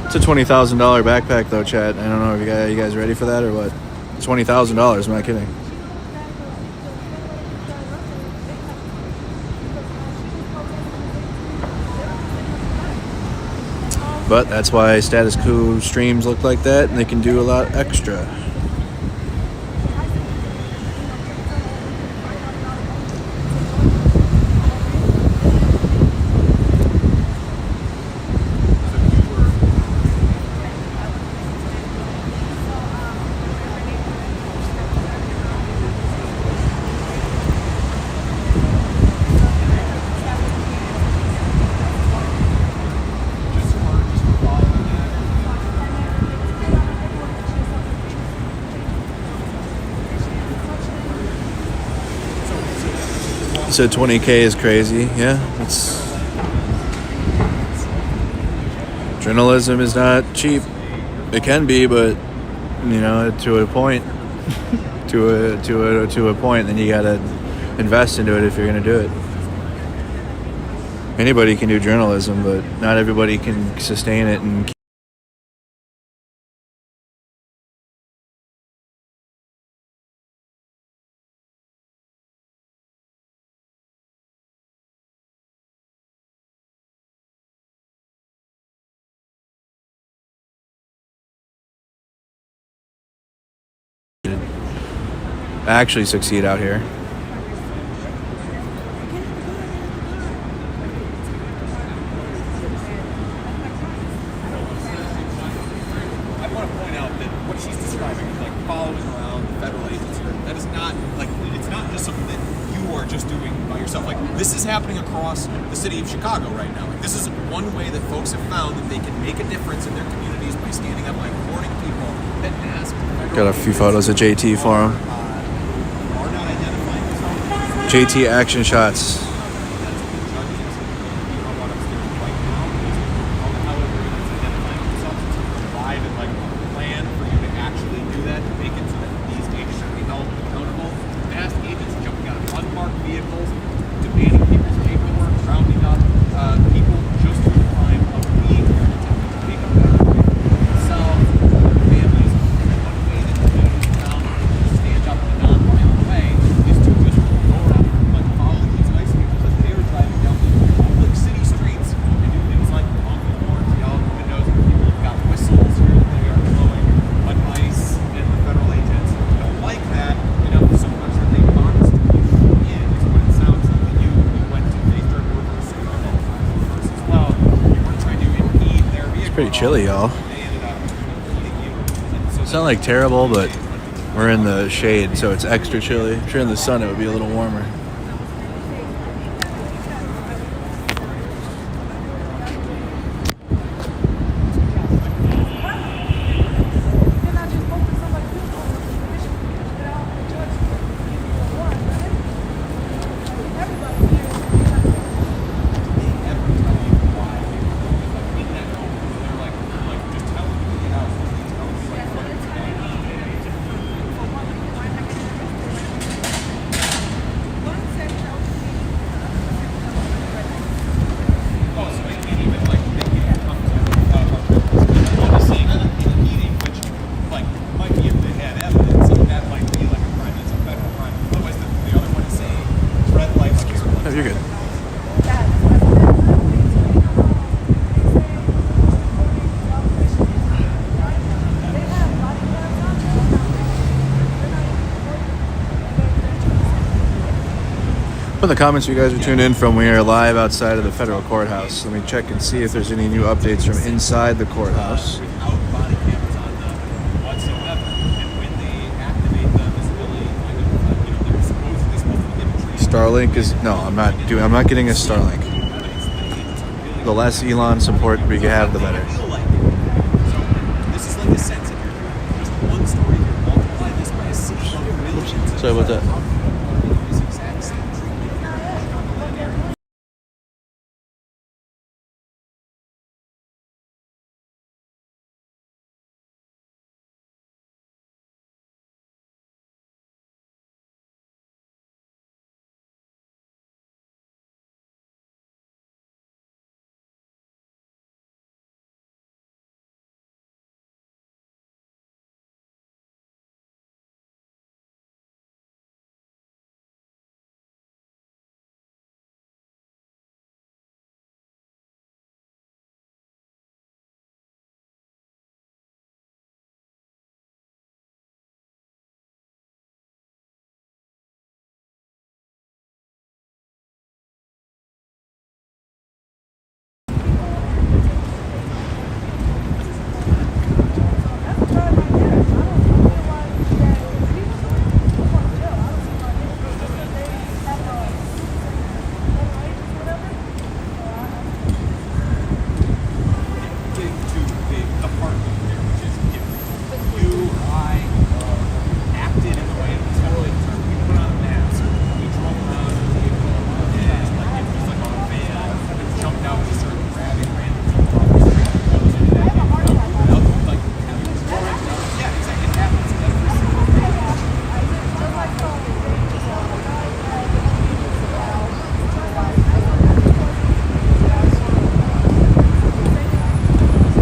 Speaker 1: It's a $20,000 backpack though, chat. I don't know if you guys ready for that or what. $20,000. I'm not kidding. But that's why Status Quo streams look like that, and they can do a lot extra. So 20K is crazy. Yeah, journalism is not cheap. It can be, but to a point. to a point, then you gotta invest into it if you're gonna do it. Anybody can do journalism, but not everybody can sustain it and. Actually succeed out here.
Speaker 2: I want to point out that what she's describing, like following around federal agents, that is not like it's not just something that you are just doing by yourself. Like this is happening across the city of Chicago right now. Like this is one way that folks have found that they can make a difference in their communities by standing up, by reporting people that ask.
Speaker 1: Got a few photos of JT for him.
Speaker 2: Are not identifying themselves.
Speaker 1: JT action shots. Pretty chilly, y'all. It's not like terrible, but we're in the shade, so it's extra chilly. If you're in the sun, it would be a little warmer. You're good. Put in the comments you guys are tuned in from. We are live outside of the federal courthouse. Let me check and see if there's any new updates from inside the courthouse.
Speaker 2: Without body cameras on them whatsoever, and when they activate them, is really kind of they're supposedly supposed to be given
Speaker 1: Starlink is no. I'm not getting a Starlink. The less Elon support we can have, the better.
Speaker 2: This is like a sense of just one story here. Multiply this by a city of millions.
Speaker 1: Sorry about that.
Speaker 2: This exact same treatment here in Chicagoland area.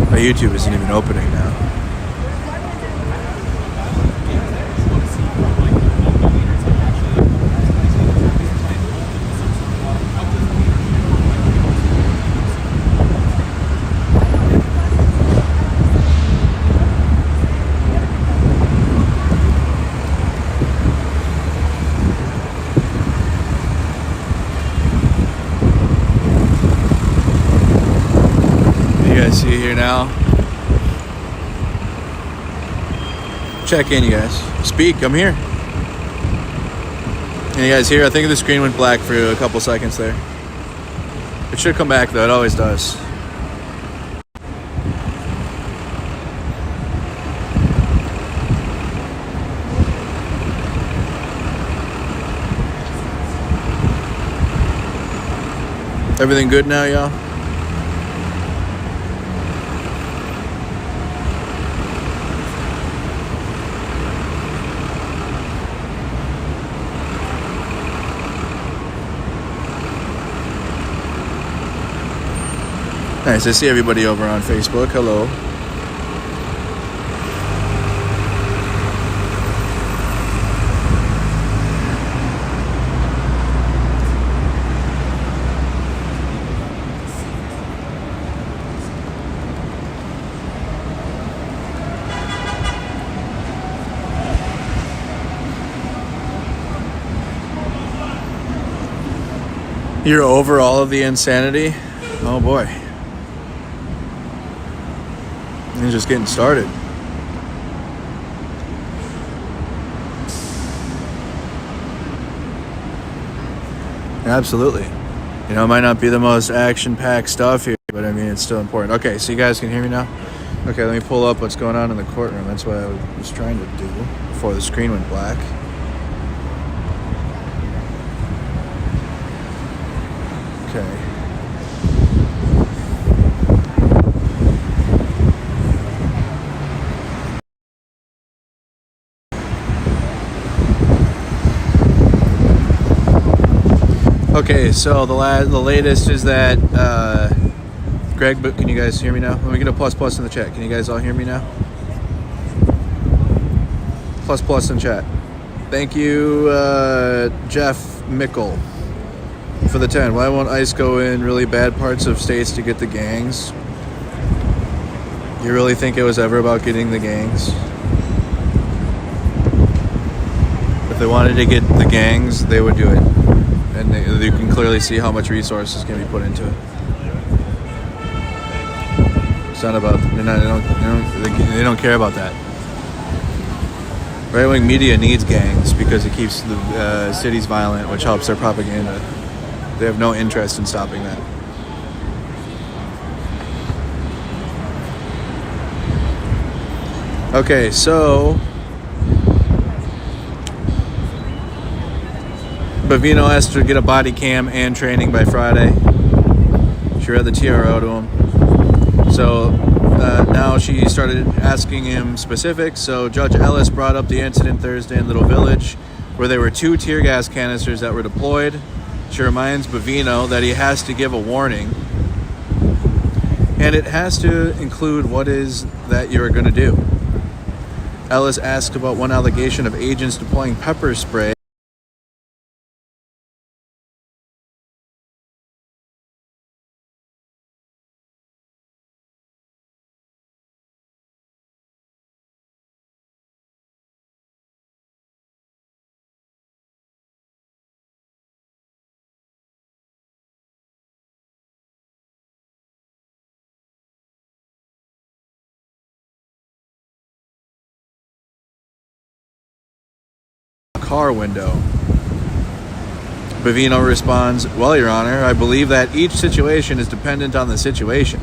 Speaker 1: My YouTube isn't even opening now. You guys see here now? Check in, you guys. Speak, I'm here. Can you guys hear? I think the screen went black for a couple seconds there. It should come back though, it always does. Everything good now, y'all? Nice, I see everybody over on Facebook. Hello. You're over all of the insanity? Oh boy. You're just getting started. Absolutely. You know, it might not be the most action-packed stuff here, but I mean, it's still important. Okay, so you guys can hear me now? Okay, let me pull up what's going on in the courtroom. That's what I was trying to do before the screen went black. Okay. Okay, so the latest is that Greg, but can you guys hear me now? Let me get a plus in the chat. Can you guys all hear me now? Plus in chat. Thank you, Jeff Mickle, for the 10. Why won't ICE go in really bad parts of states to get the gangs? You really think it was ever about getting the gangs? If they wanted to get the gangs, they would do it. And you can clearly see how much resources can be put into it. It's not about, they don't care about that. Right-wing media needs gangs because it keeps the cities violent, which helps their propaganda. They have no interest in stopping that. Okay, so Bovino asked to get a body cam and training by Friday. She read the TRO to him. So now she started asking him specifics. So Judge Ellis brought up the incident Thursday in Little Village where there were 2 tear gas canisters that were deployed. She reminds Bovino that he has to give a warning. And it has to include what is that you're going to do. Ellis asked about one allegation of agents deploying pepper spray car window. Bovino responds, well, Your Honor, I believe that each situation is dependent on the situation.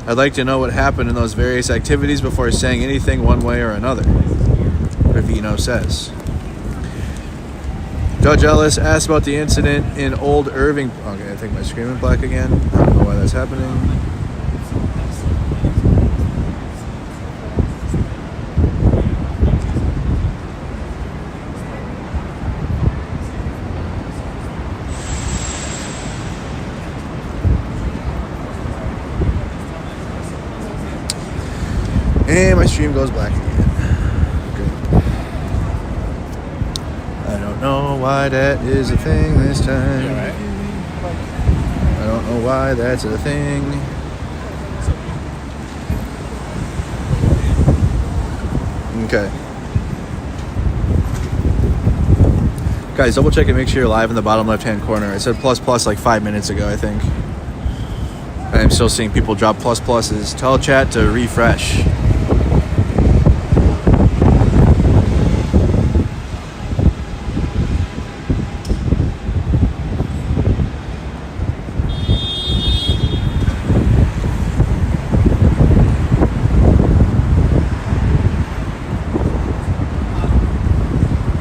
Speaker 1: I'd like to know what happened in those various activities before saying anything one way or another, Bovino says. Judge Ellis asked about the incident in Old Irving. Okay, I think my screen went black again. I don't know why that's happening. And my stream goes black again. Good. I don't know why that is a thing this time. I don't know why that's a thing. Okay. Guys, double check and make sure you're live in the bottom left-hand corner. I said plus like 5 minutes ago, I think. I'm still seeing people drop pluses. Tell chat to refresh.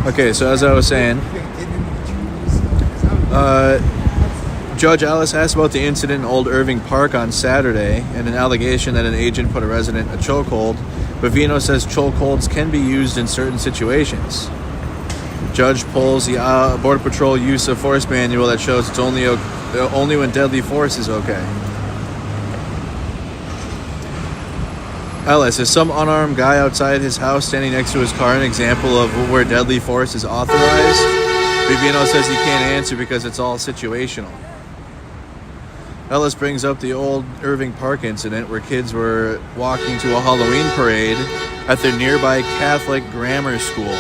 Speaker 1: Okay, so as I was saying, Judge Ellis asked about the incident in Old Irving Park on Saturday and an allegation that an agent put a resident in a chokehold. Bovino says chokeholds can be used in certain situations. Judge pulls the Border Patrol use of force manual that shows it's only when deadly force is okay. Ellis, is some unarmed guy outside his house standing next to his car an example of where deadly force is authorized? Bovino says he can't answer because it's all situational. Ellis brings up the Old Irving Park incident where kids were walking to a Halloween parade at their nearby Catholic grammar school.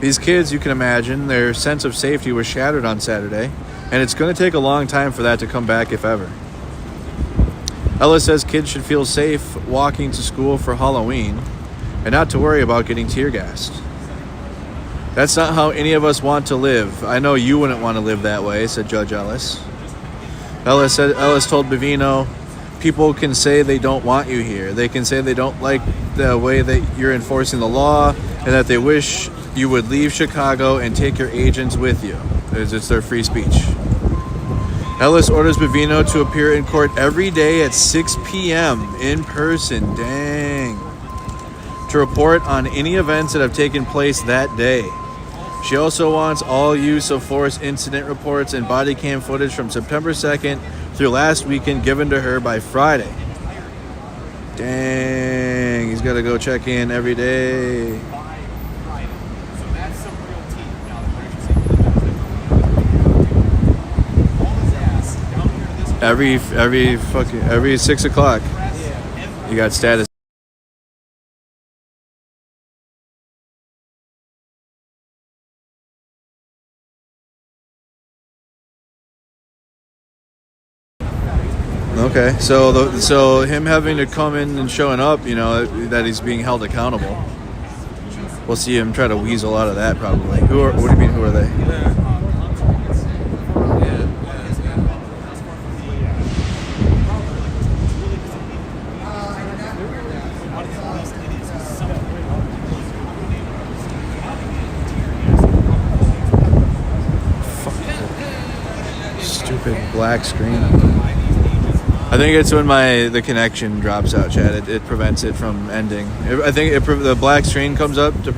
Speaker 1: These kids, you can imagine, their sense of safety was shattered on Saturday, and it's going to take a long time for that to come back, if ever. Ellis says kids should feel safe walking to school for Halloween and not to worry about getting tear gassed. That's not how any of us want to live. I know you wouldn't want to live that way, said Judge Ellis. Ellis told Bovino, people can say they don't want you here. They can say they don't like the way that you're enforcing the law and that they wish you would leave Chicago and take your agents with you. It's their free speech. Ellis orders Bovino to appear in court every day at 6 p.m. in person. Dang. To report on any events that have taken place that day. She also wants all use of force incident reports and body cam footage from September 2nd through last weekend given to her by Friday. Dang. He's got to go check in every day. Every 6 o'clock, you got status. Okay, so him having to come in and showing up, that he's being held accountable. We'll see him try to weasel out of that probably. What do you mean? Who are they? Black screen. I think it's when the connection drops out, Chad. It prevents it from ending. I think the black screen comes up to.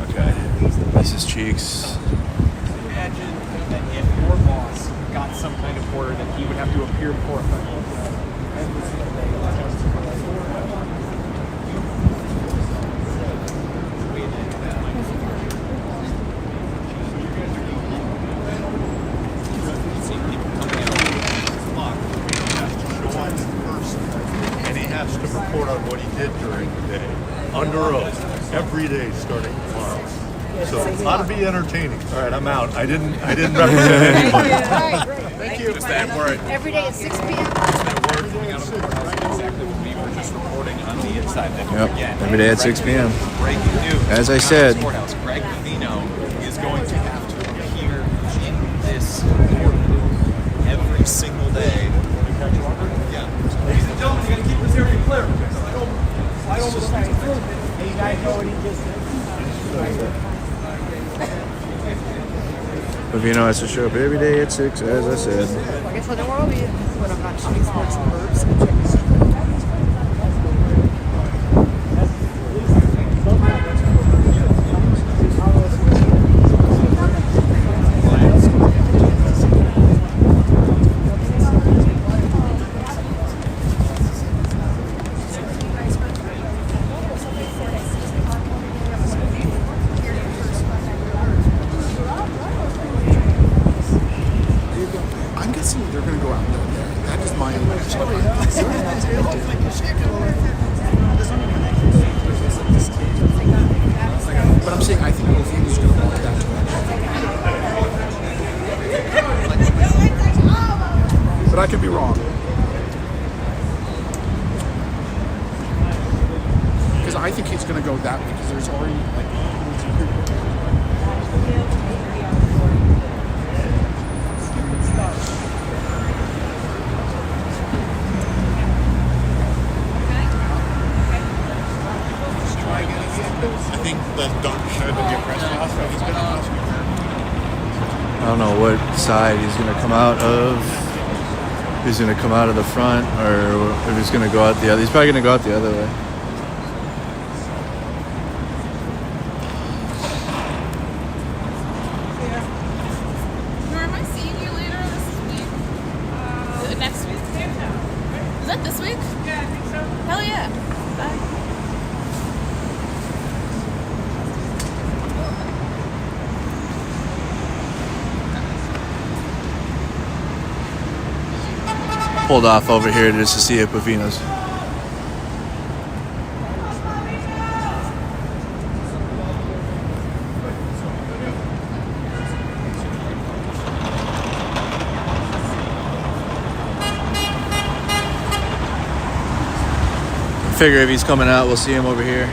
Speaker 1: Okay. This is Cheeks.
Speaker 2: Imagine that if your boss got some kind of order that he would have to appear before
Speaker 8: under oath every day starting tomorrow. So it ought to be entertaining. All right, I'm out. I didn't represent anybody.
Speaker 4: All right, great. Thank you.
Speaker 2: Just that word.
Speaker 4: Every day at 6 p.m.
Speaker 2: That word coming out of the courthouse is exactly what we were just reporting on the inside.
Speaker 1: Yep.
Speaker 2: Again,
Speaker 1: Every day at 6 p.m.
Speaker 2: Breaking news.
Speaker 1: As I said.
Speaker 2: Courthouse. Greg Bovino is going to have to appear in this courtroom every single day. Yeah.
Speaker 3: Ladies and gentlemen, you got to keep this area clear. Slide over the fence. Hey, you guys know what he just said?
Speaker 1: Bovino has to show up every day at 6, as I said.
Speaker 4: I guess I know where I'll be when I'm not shooting sports and birds.
Speaker 9: I'm guessing they're going to go out there. That is my But I'm saying I think Bovino's going to walk that direction. But I could be wrong. Because I think he's going to go that way because there's already
Speaker 8: The don't show the new press house. He's gonna ask you.
Speaker 1: I don't know what side he's going to come out of. He's going to come out of the front, or if he's going to go out the other. He's probably going to go out the other way.
Speaker 5: Norm, am I seeing you later this week? Next week? Is that this week? Yeah, I think so. Hell yeah. Bye.
Speaker 1: Pulled off over here just to see if Bovino's. Figure if he's coming out, we'll see him over here.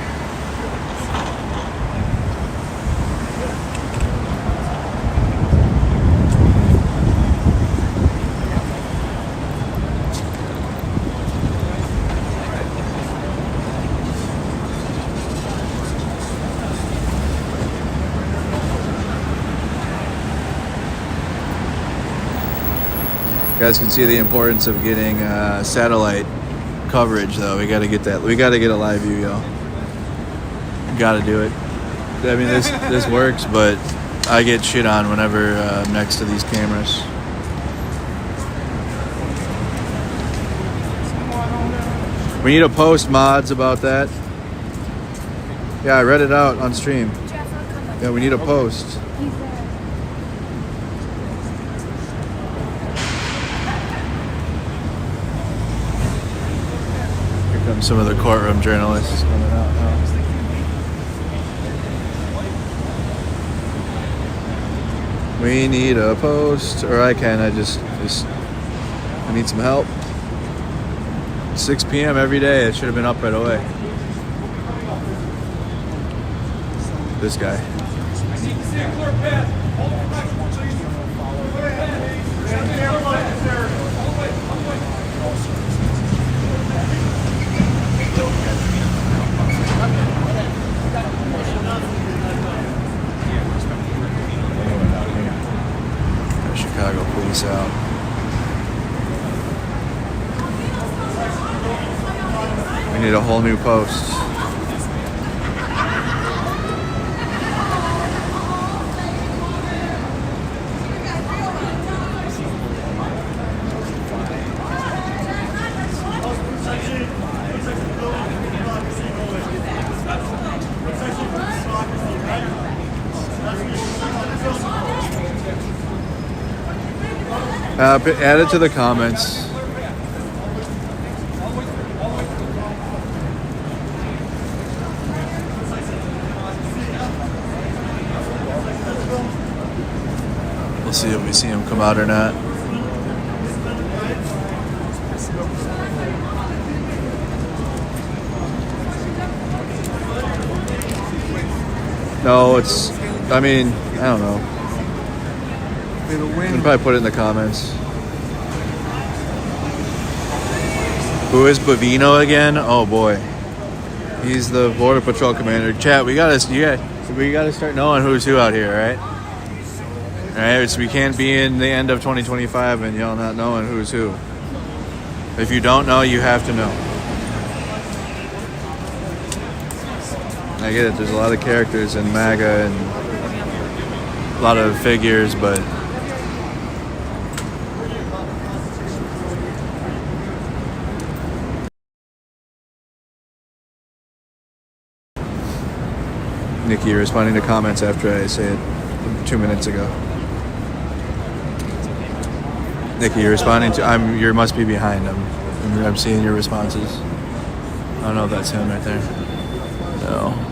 Speaker 1: You guys can see the importance of getting satellite coverage, though. We got to get that. We got to get a live view, y'all. Got to do it. I mean, this works, but I get shit on whenever I'm next to these cameras. We need to post mods about that. Yeah, I read it out on stream. Yeah, we need a post. Some of the courtroom journalists coming out now. We need a post, or I just I need some help. 6 p.m. every day. It should have been up right away. This guy. Chicago police out. We need a whole new post. Add it to the comments. We'll see if we see him come out or not. No, I mean, I don't know. We can probably put it in the comments. Who is Bovino again? Oh boy, he's the Border Patrol commander. Chat, we gotta start knowing who's who out here, right? All right, so we can't be in the end of 2025 and y'all not knowing who's who. If you don't know, you have to know. I get it. There's a lot of characters in MAGA and a lot of figures, but. Nikki, you're responding to comments after I say it 2 minutes ago. Nikki, you're responding to. You must be behind. I'm seeing your responses. I don't know if that's him right there. No.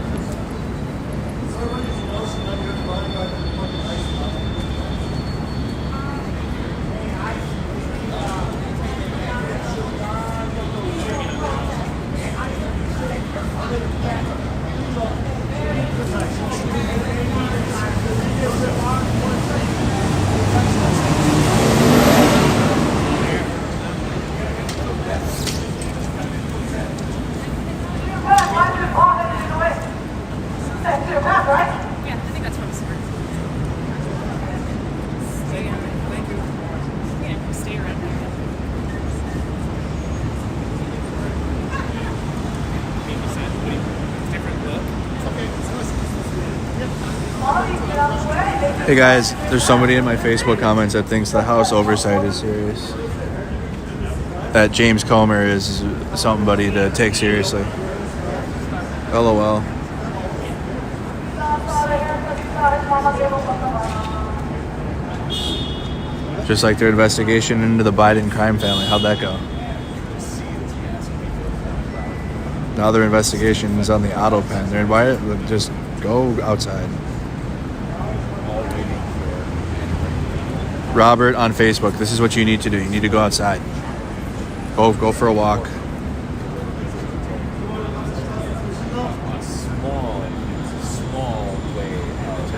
Speaker 1: Hey guys, there's somebody in my Facebook comments that thinks the House oversight is serious. That James Comer is somebody to take seriously. LOL. Just like their investigation into the Biden crime family. How'd that go? Now their investigation is on the auto pen. They're invited. Just go outside. Robert on Facebook, this is what you need to do. You need to go outside. Go for a walk.
Speaker 2: Small way of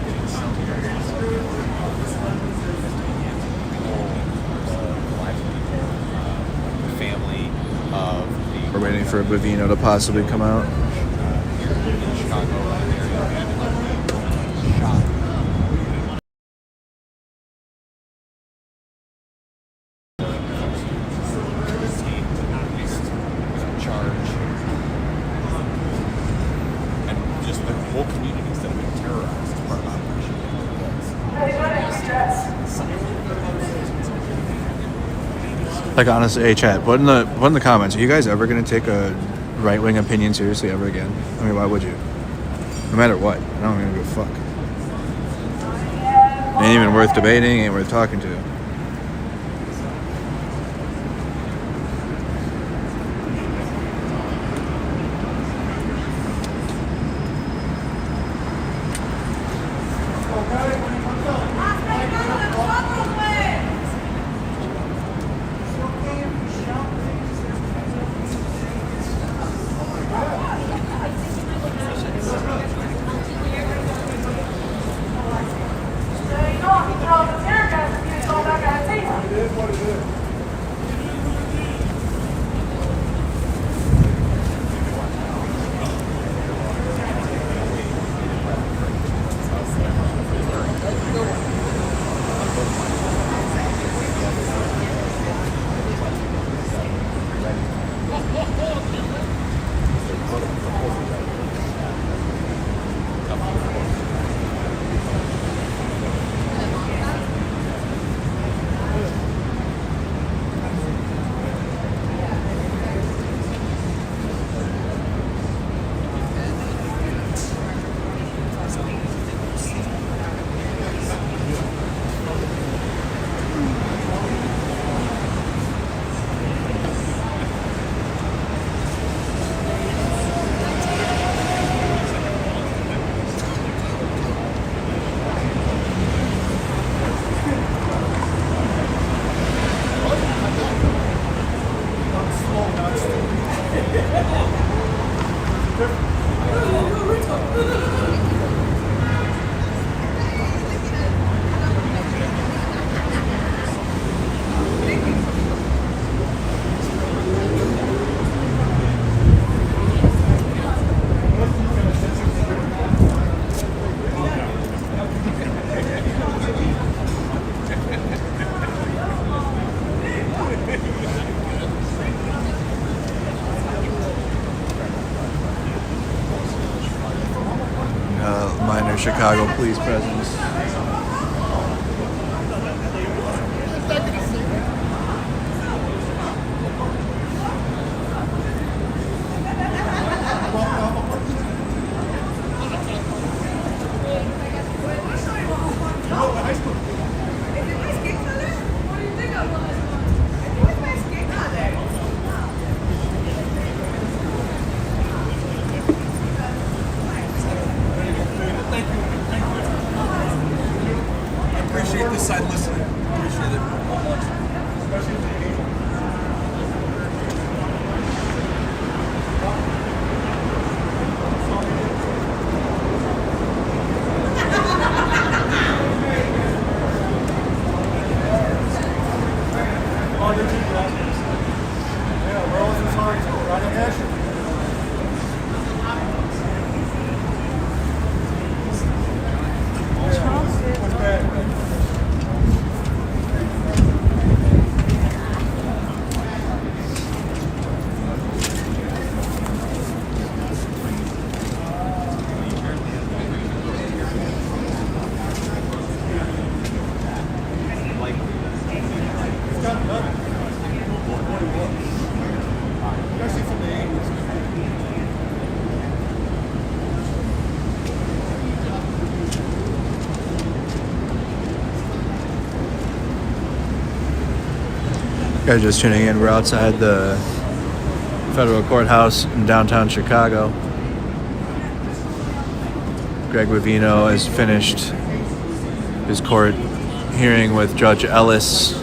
Speaker 2: getting some the family of the
Speaker 1: We're waiting for Bovino to possibly come out.
Speaker 2: in Chicago shot. Charge and just the whole communities that have been terrorized as part of Operation.
Speaker 1: Like honestly, hey chat, put in the comments. Are you guys ever gonna take a right-wing opinion seriously ever again? I mean, why would you? No matter what, I don't even give a fuck. Ain't even worth debating. Ain't worth talking to. Minor Chicago police presence.
Speaker 2: Appreciate this side listening. Appreciate it.
Speaker 9: especially for me.
Speaker 1: Guys just tuning in, we're outside the federal courthouse in downtown Chicago. Greg Bovino has finished his court hearing with Judge Ellis,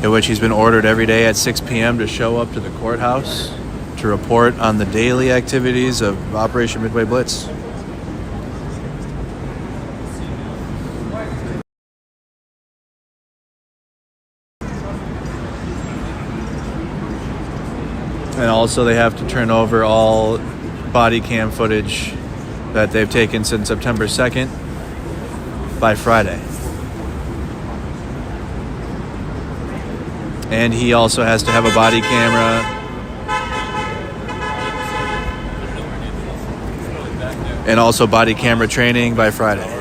Speaker 1: in which he's been ordered every day at 6 p.m. to show up to the courthouse to report on the daily activities of Operation Midway Blitz. And also they have to turn over all body cam footage that they've taken since September 2nd by Friday. And he also has to have a body camera and also body camera training by Friday.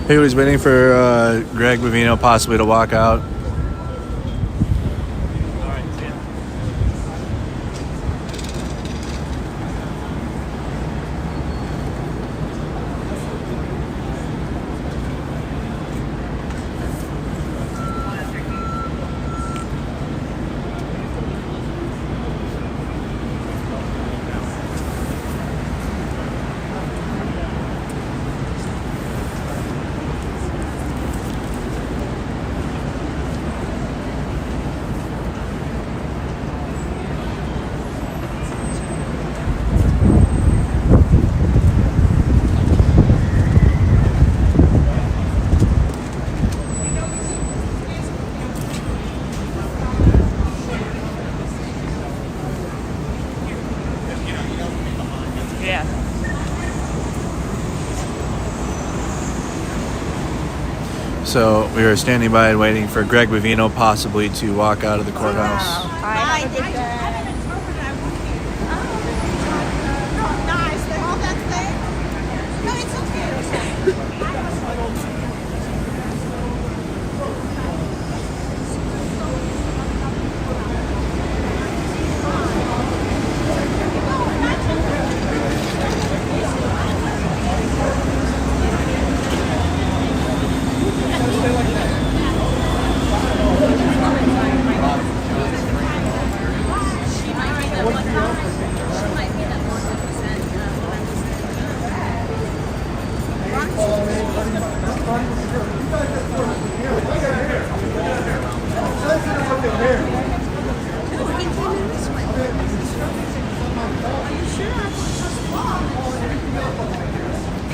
Speaker 1: He's waiting for Greg Bovino possibly to walk out. So we were standing by and waiting for Greg Bovino possibly to walk out of the courthouse.
Speaker 5: I did that. Nice. They're all that thing. No, it's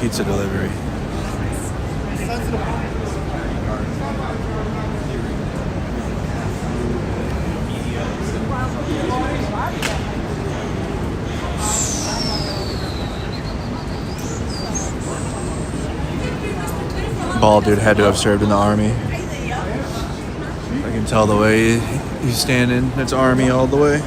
Speaker 1: Pizza delivery. Bald dude had to have served in the army. I can tell the way he's standing. It's army all the way.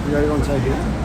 Speaker 7: You got it on tape here?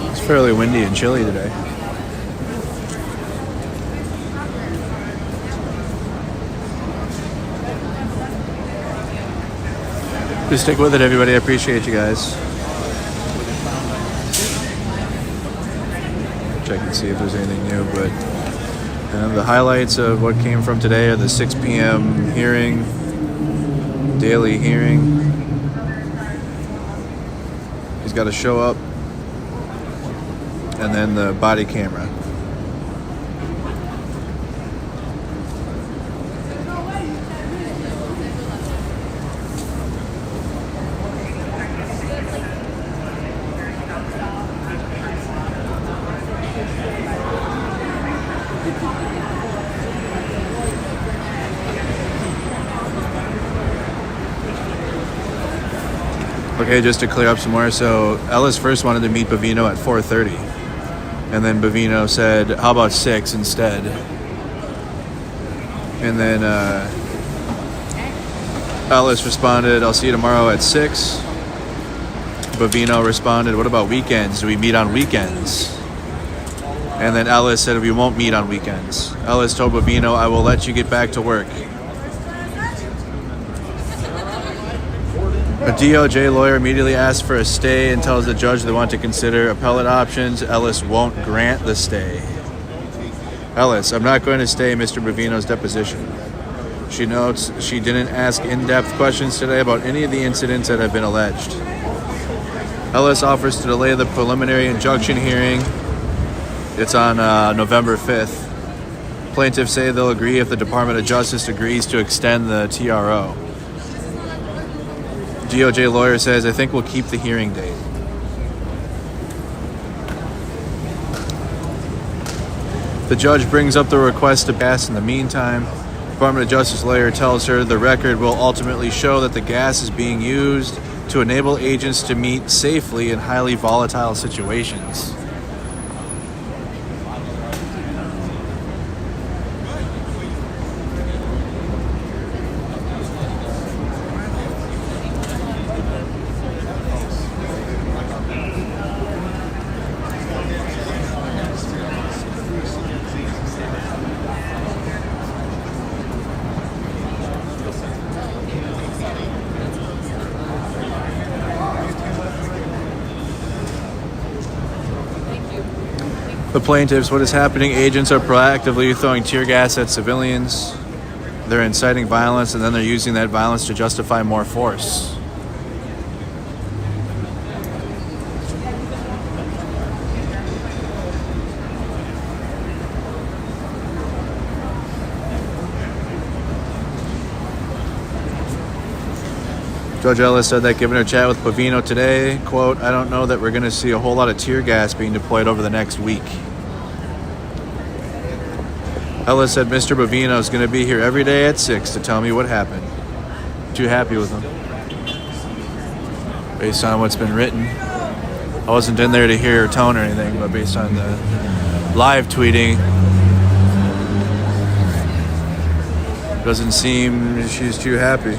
Speaker 1: It's fairly windy and chilly today. Just stick with it, everybody. I appreciate you guys. Check and see if there's anything new, but the highlights of what came from today are the 6 p.m. hearing, daily hearing. He's got to show up, and then the body camera. Okay, just to clear up some more, so Ellis first wanted to meet Bovino at 4:30, and then Bovino said, how about 6 instead? And then Ellis responded, I'll see you tomorrow at 6. Bovino responded, what about weekends? Do we meet on weekends? And then Ellis said, we won't meet on weekends. Ellis told Bovino, I will let you get back to work. A DOJ lawyer immediately asked for a stay and tells the judge they want to consider appellate options. Ellis won't grant the stay. Ellis, I'm not going to stay Mr. Bovino's deposition. She notes she didn't ask in-depth questions today about any of the incidents that have been alleged. Ellis offers to delay the preliminary injunction hearing. It's on November 5th. Plaintiffs say they'll agree if the Department of Justice agrees to extend the TRO. DOJ lawyer says, I think we'll keep the hearing date. The judge brings up the request to pass in the meantime. Department of Justice lawyer tells her the record will ultimately show that the gas is being used to enable agents to meet safely in highly volatile situations. The plaintiffs, what is happening? Agents are proactively throwing tear gas at civilians. They're inciting violence, and then they're using that violence to justify more force. Judge Ellis said that given her chat with Bovino today, quote, I don't know that we're going to see a whole lot of tear gas being deployed over the next week. Ellis said Mr. Bovino is going to be here every day at 6 to tell me what happened. Too happy with him. Based on what's been written. I wasn't in there to hear her tone or anything, but based on the live tweeting, doesn't seem she's too happy.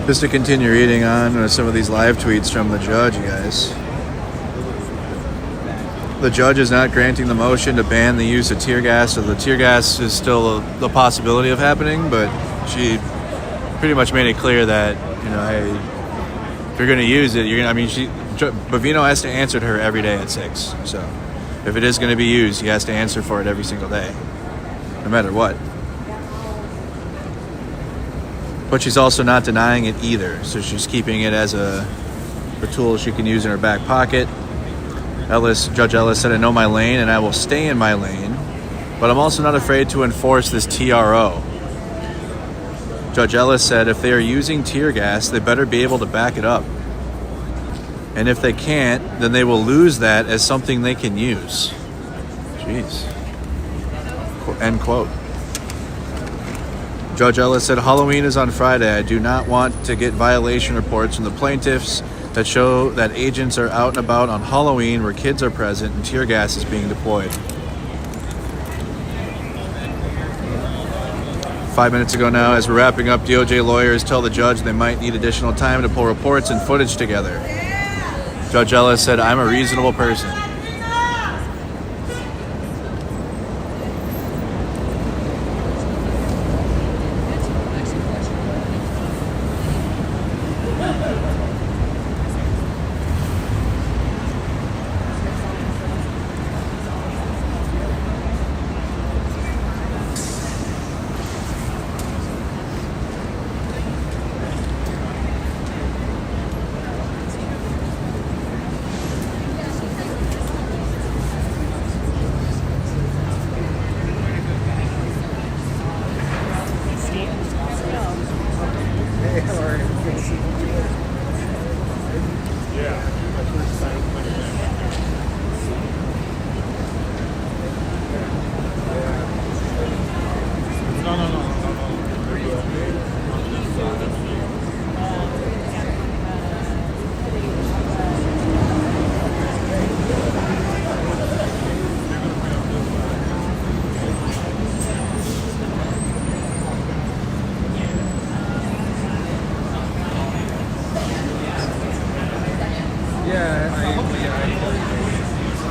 Speaker 1: Just to continue reading on with some of these live tweets from the judge, you guys. The judge is not granting the motion to ban the use of tear gas, so the tear gas is still the possibility of happening, but she pretty much made it clear that, you know, hey, if you're going to use it, you're going to, I mean, Bovino has to answer to her every day at 6, so if it is going to be used, he has to answer for it every single day, no matter what. But she's also not denying it either, so she's keeping it as a tool she can use in her back pocket. Judge Ellis said, I know my lane and I will stay in my lane, but I'm also not afraid to enforce this TRO. Judge Ellis said if they are using tear gas, they better be able to back it up. And if they can't, then they will lose that as something they can use. Jeez. End quote. Judge Ellis said, Halloween is on Friday. I do not want to get violation reports from the plaintiffs that show that agents are out and about on Halloween where kids are present and tear gas is being deployed. 5 minutes ago now, as we're wrapping up, DOJ lawyers tell the judge they might need additional time to pull reports and footage together. Judge Ellis said, I'm a reasonable person.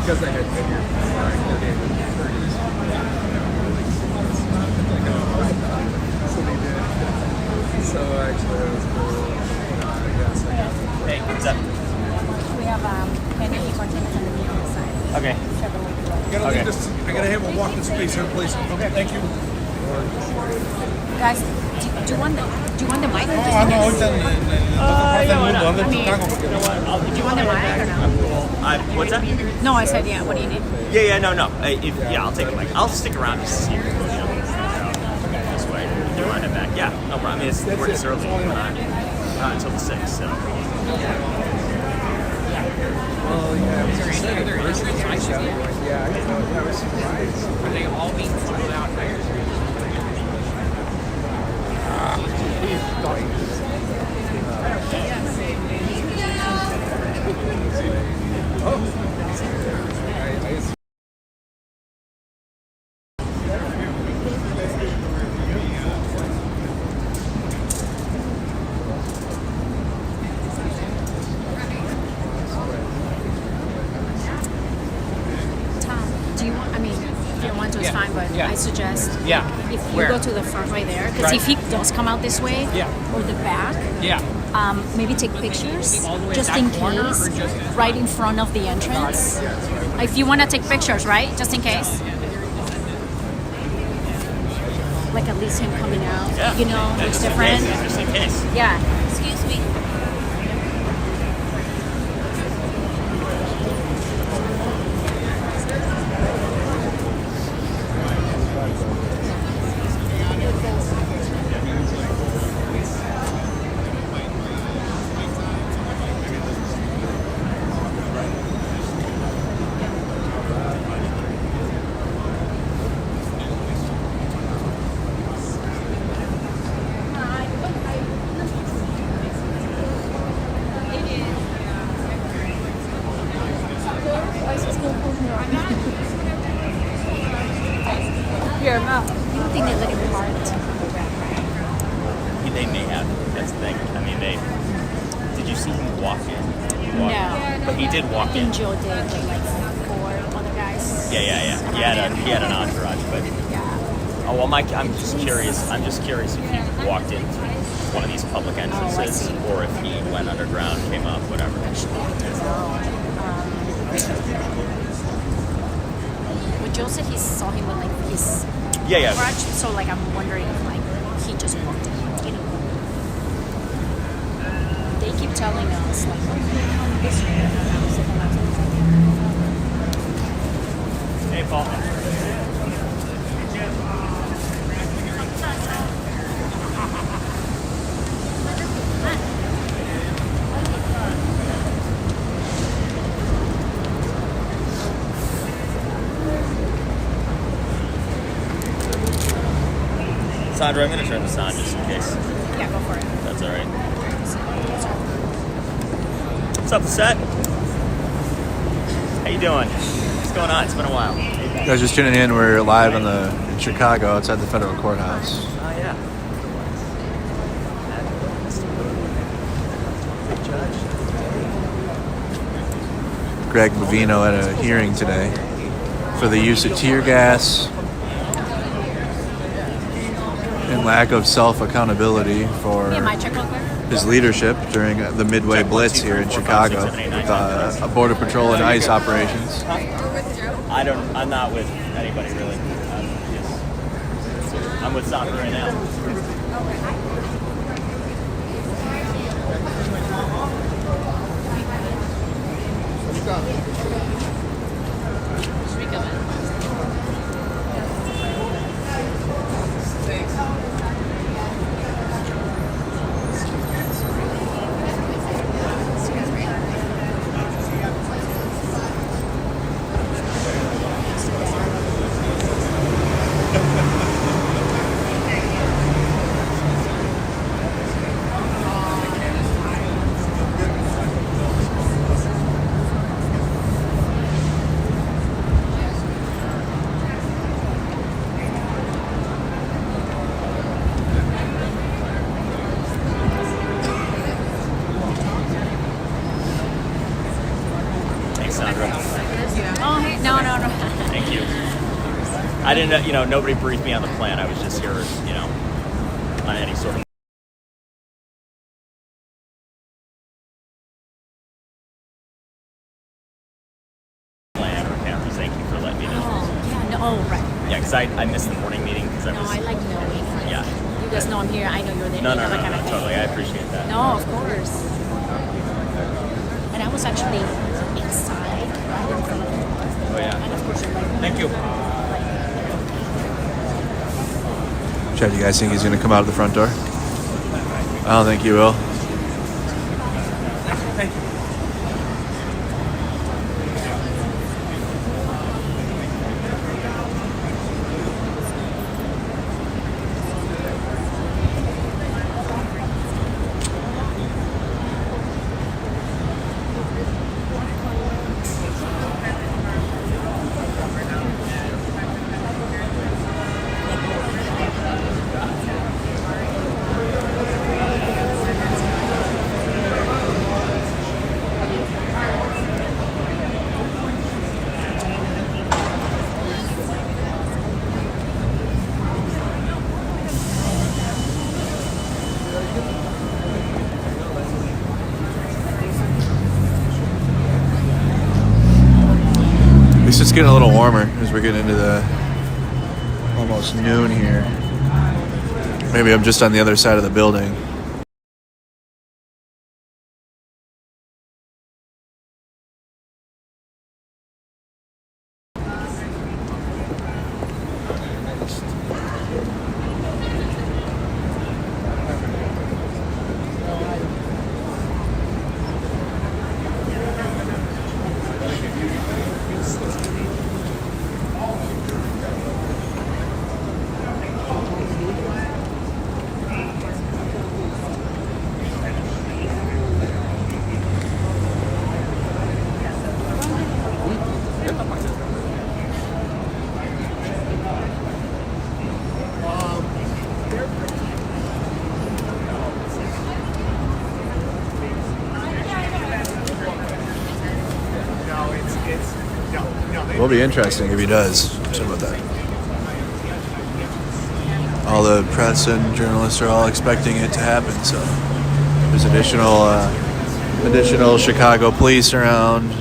Speaker 3: Because I had been here for 30s. So they did. So actually, that was cool. I guess.
Speaker 10: Hey, what's up?
Speaker 5: We have energy containers on the vehicle side.
Speaker 10: Okay.
Speaker 3: I gotta leave this. I gotta have a walk this space here, please. Okay, thank you.
Speaker 5: Guys, do you want the mic? Or just
Speaker 3: No,
Speaker 5: in case? Do you want the mic or no?
Speaker 10: What's that?
Speaker 5: No, I said yeah. What do you need?
Speaker 10: No. I'll take a mic. I'll stick around just to see if this way. You run it back. Yeah, no problem. I mean, it's early. We're not until the 6th, so.
Speaker 3: Well, yeah, it was just like a first yeah, I was surprised. Are they all being filled out here?
Speaker 5: I suggest if you
Speaker 3: Where?
Speaker 5: go to the front right there, because if he does come out this way or the back, maybe take pictures just in case, right in front of the entrance. If you want to take pictures, right, just in case. Like at least him coming out, you know, it's different.
Speaker 10: Just in case.
Speaker 5: Yeah. Excuse me.
Speaker 10: He did walk in.
Speaker 5: Joe did with like 4 other guys.
Speaker 10: Yeah. He had an entourage, but oh well, I'm just curious. I'm just curious if he walked in through one of these public entrances, or if he went underground, came up, whatever.
Speaker 5: But Joe said he saw him with like his
Speaker 10: Yeah.
Speaker 5: entourage, so like I'm wondering if like he just walked in. You know, they keep telling us like this year.
Speaker 10: Hey, Paul. Sandra, I'm going to turn this on just in case.
Speaker 5: Yeah, go for it.
Speaker 10: That's all right. What's up, set? How you doing? What's going on? It's been a while.
Speaker 1: You guys just tuning in. We're live in Chicago outside the federal courthouse.
Speaker 10: Oh, yeah.
Speaker 1: Greg Bovino at a hearing today for the use of tear gas and lack of self-accountability for his leadership during the Midway Blitz here in Chicago with Border Patrol and ICE operations.
Speaker 10: I'm not with anybody really. I'm with soccer right now. I didn't, nobody briefed me on the plan. I was just here, on any sort of plan or camera. Thank you for letting me know.
Speaker 5: Right.
Speaker 10: Yeah, because I missed the morning meeting because I was.
Speaker 5: I like knowing.
Speaker 10: Yeah.
Speaker 5: You guys know I'm here. I know you're there.
Speaker 10: No, totally. I appreciate that.
Speaker 5: No, of course. And I was actually inside.
Speaker 10: Oh yeah.
Speaker 5: And of course you're like.
Speaker 10: Thank you.
Speaker 1: Chad, do you guys think he's going to come out of the front door? I don't think he will. At least it's getting a little warmer as we're getting into the almost noon here. Maybe I'm just on the other side of the building. be interesting if he does something about that. All the press and journalists are all expecting it to happen, so there's additional Chicago police around.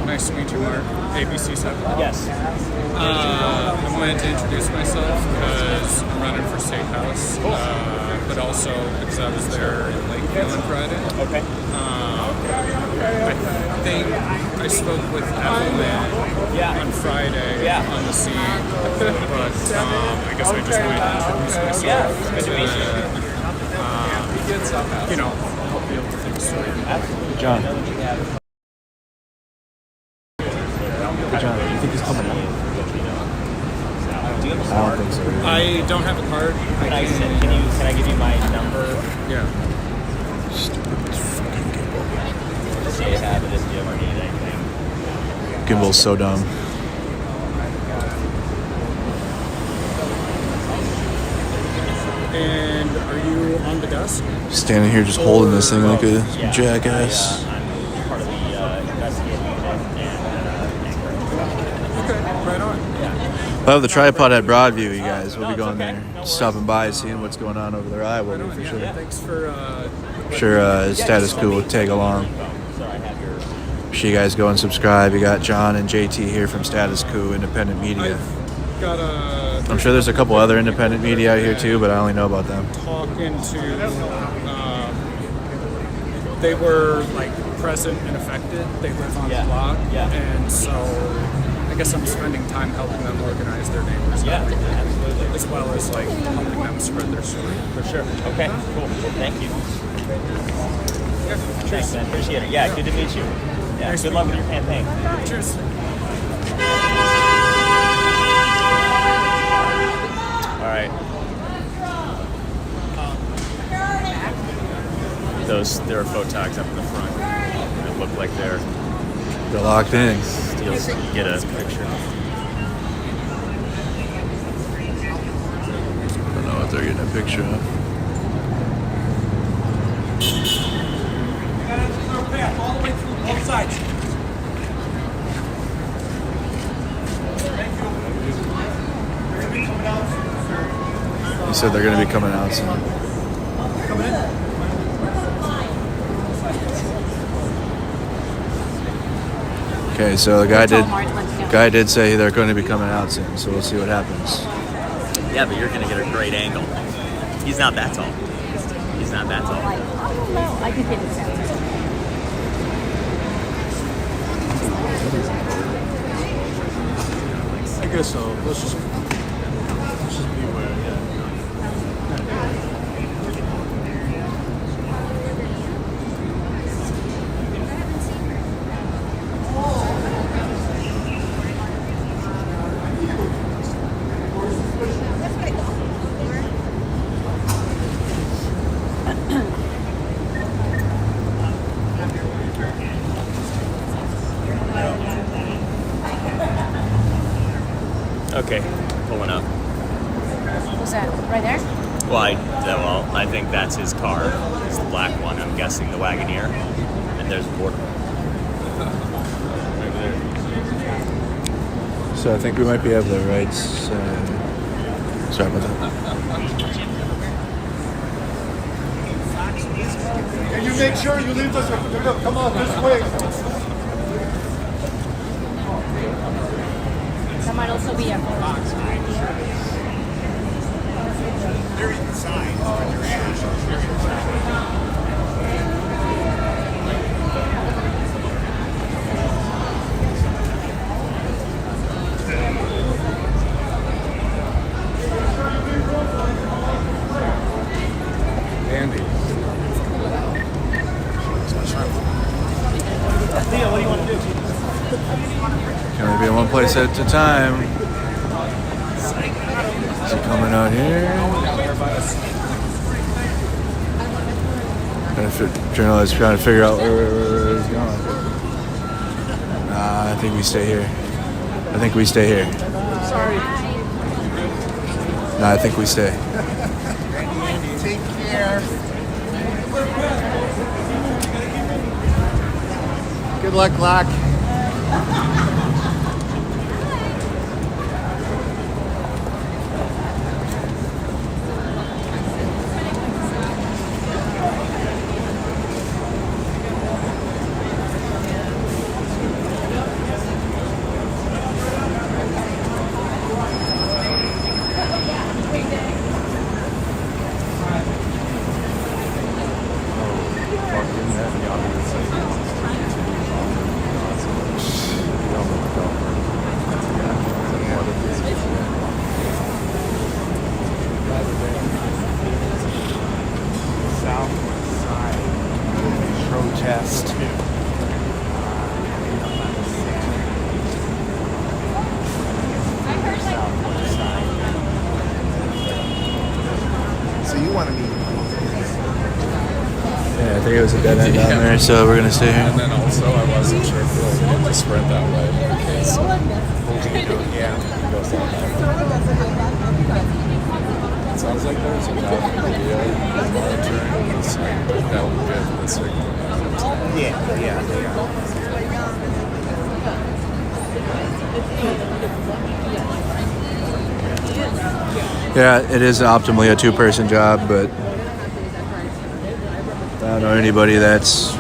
Speaker 11: Nice to meet you, Mark. ABC7.
Speaker 10: Yes.
Speaker 11: I wanted to introduce myself because I'm running for state house, but also because I was there in Lakeville on Friday.
Speaker 10: Okay.
Speaker 11: I think I spoke with Evelyn on Friday on the scene, but I guess I just wanted to introduce myself.
Speaker 10: Yeah, good to meet you.
Speaker 11: Help you with things.
Speaker 1: John. John, do you think he's coming out? I don't think so.
Speaker 11: I don't have a card.
Speaker 10: Can I give you my number?
Speaker 11: Yeah.
Speaker 1: Stupid fucking gimbal.
Speaker 10: Just so you have it if you ever need anything.
Speaker 1: Gimbal's so dumb.
Speaker 11: And are you on the desk?
Speaker 1: Standing here just holding this thing like a jackass.
Speaker 10: I'm part of the investigative unit and anchor.
Speaker 11: Okay, right on.
Speaker 1: We'll have the tripod at Broadview, you guys. We'll be going there, stopping by, seeing what's going on over there. I will be for sure.
Speaker 11: Thanks for.
Speaker 1: I'm sure Status Quo will tag along. Make sure you guys go and subscribe. You got John and JT here from Status Quo Independent Media. I'm sure there's a couple other independent media out here too, but I only know about them.
Speaker 11: Talking to, they were like present and affected. They live on the block, and so I guess I'm spending time helping them organize their neighbors.
Speaker 10: Absolutely.
Speaker 11: As well as like helping them spread their story.
Speaker 10: For sure. Okay. Cool. Thank you. Thanks, man. Appreciate it. Yeah. Good to meet you. Yeah.
Speaker 11: Nice
Speaker 10: good luck with your campaign.
Speaker 11: Cheers.
Speaker 10: All right. There are photogs up in the front. That look like they're
Speaker 1: locked in.
Speaker 10: Get a picture.
Speaker 1: I don't know what they're getting a picture of.
Speaker 2: All the way through both sides.
Speaker 1: He said they're going to be coming out soon.
Speaker 2: Coming in.
Speaker 1: Okay, so the guy did say they're going to be coming out soon, so we'll see what happens.
Speaker 10: Yeah, but you're going to get a great angle. He's not that tall. He's not that tall.
Speaker 4: I don't know. I could get it out.
Speaker 1: I guess so. Let's just beware.
Speaker 10: Okay, pulling up.
Speaker 4: What's that? Right there?
Speaker 10: Well, I think that's his car. It's the black one. I'm guessing the Wagoneer. And there's border.
Speaker 1: So I think we might be able to right. Sorry about that.
Speaker 8: Can you make sure you leave us? Come on, this way.
Speaker 4: That might also be a box.
Speaker 1: place at a time. Is he coming out here? Journalist trying to figure out where he's going. Nah, I think we stay here. I think we stay here.
Speaker 9: Sorry.
Speaker 1: Nah, I think we stay.
Speaker 7: Take care. Good luck, Glock.
Speaker 1: Protest.
Speaker 7: So you want to meet?
Speaker 1: Yeah, I think it was a dead end down there, so we're gonna stay here.
Speaker 11: And then also, I wasn't sure if we'll get to spread that way. Okay, so yeah, it goes that way. It sounds like there's a job video monitoring the site, but that would be good for the signal.
Speaker 7: Yeah.
Speaker 1: Yeah, it is optimally a two-person job, but I don't know anybody that's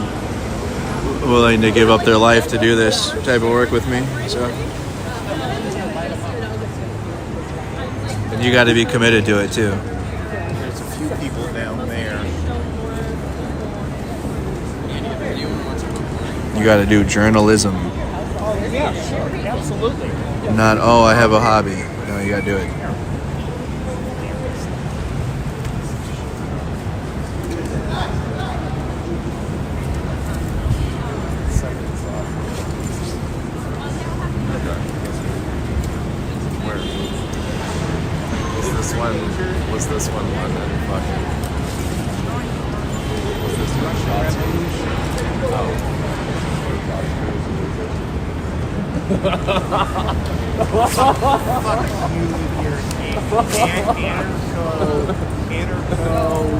Speaker 1: willing to give up their life to do this type of work with me. So, and you got to be committed to it too.
Speaker 7: There's a few people down there.
Speaker 1: You got to do journalism.
Speaker 3: Yeah, sure, absolutely.
Speaker 1: Not, oh, I have a hobby. No, you got to do it.
Speaker 11: Was this one London? Fucking. Was this one shots?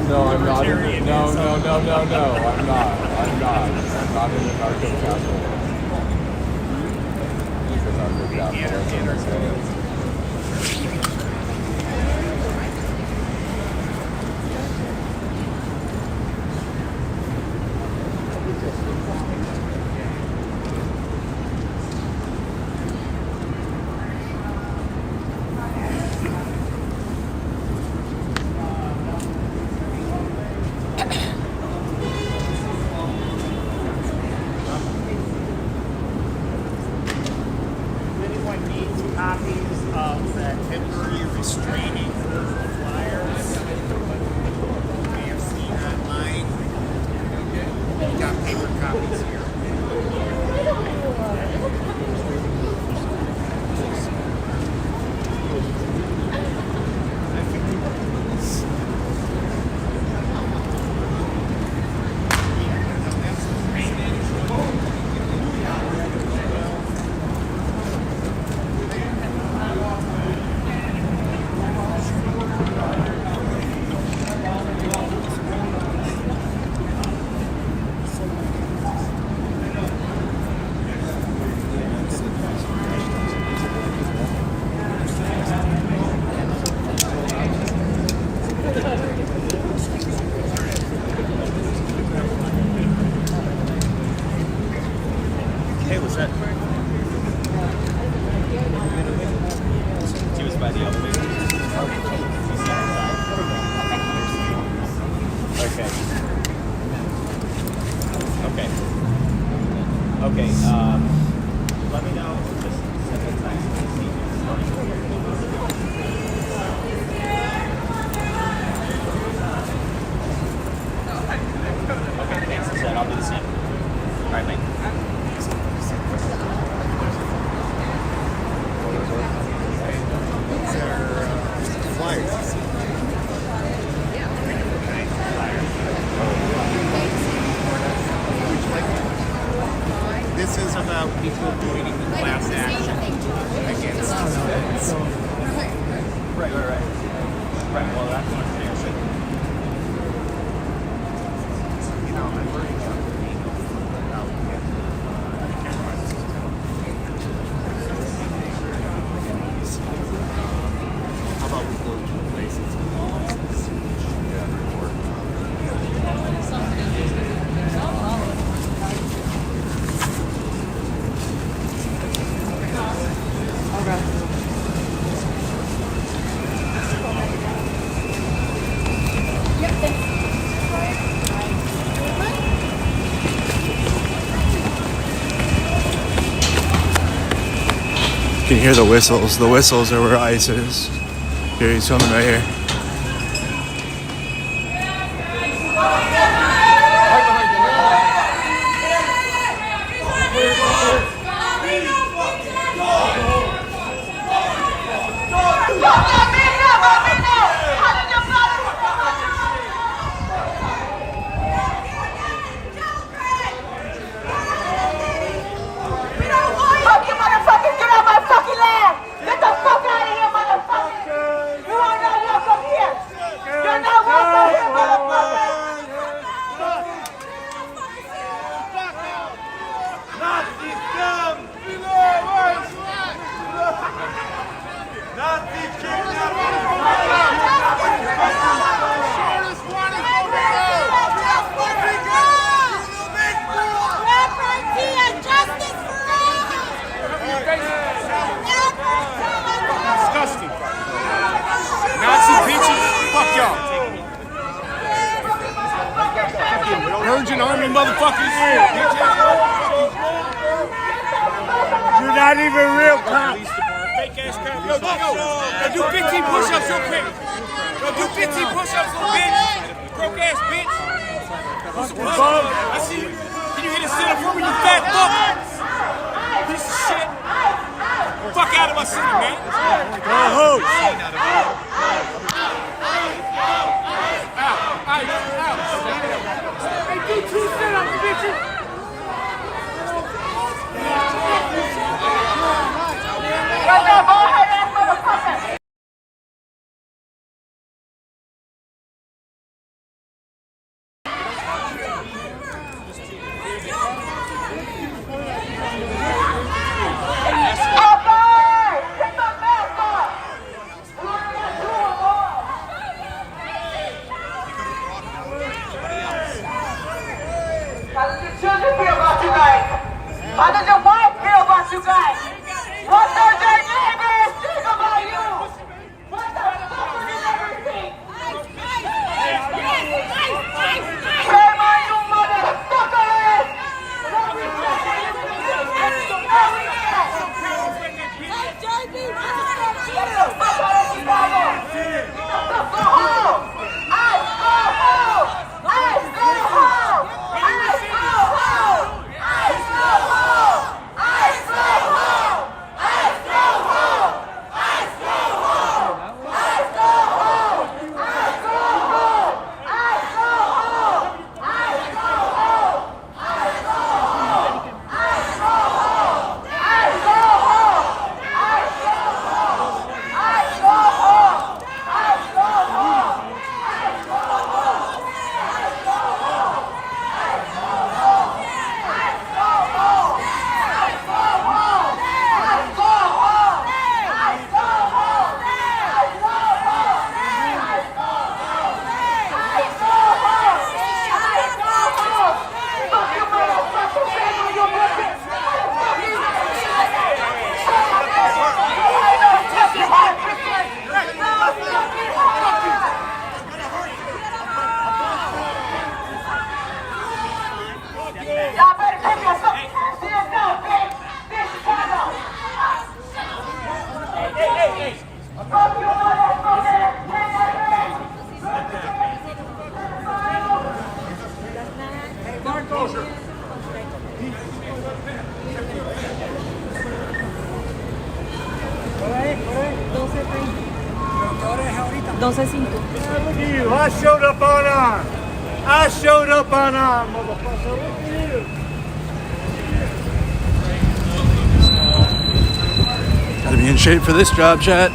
Speaker 11: No, I'm not. No, I'm not. I'm not in the narco capital. The narco capital.
Speaker 7: Copies of that temporary restraining order flyers you may have seen online. We've got paper copies here.
Speaker 10: Hey, what's that? She was by the elevator. Okay. Okay, let me know. Just send me a text. Okay, thanks. I'll do the same. All right, mate.
Speaker 7: about people joining the class action against students.
Speaker 2: Right. Well, that's what I'm saying.
Speaker 7: You know, I'm very how about we go to places?
Speaker 1: You can hear the whistles. The whistles are where ICE is. Here he's filming right here.
Speaker 7: Disgusting. Nazi bitches, fuck y'all. Virgin Army motherfuckers.
Speaker 12: You're not even real cops.
Speaker 7: Fake ass cop. Yo, do 15 push-ups real quick. Yo, do 15 push-ups, little bitch. Broke ass bitch. I see you. Can you hit a sit-up for me, you fat fuck? Piece of shit. Fuck out of my city, man. Ow. Hey, do 2 sit-ups, bitches.
Speaker 6: How does your children feel about you guys? How does your wife feel about you guys? What does your neighbors think about you? What the fuck are you never think? Shame on you, motherfuckers!
Speaker 12: Look at you. I showed up unarmed. I showed up unarmed, motherfucker. Look at you.
Speaker 1: me in shape for this job, chat.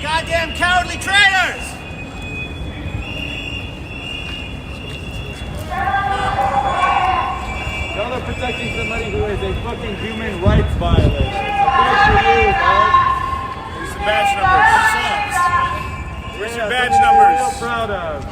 Speaker 12: Goddamn cowardly traitors!
Speaker 13: Y'all are protecting somebody who is a fucking human rights violator. Good for you, dog.
Speaker 12: Where's the badge numbers? Where's your badge numbers?
Speaker 13: So proud of.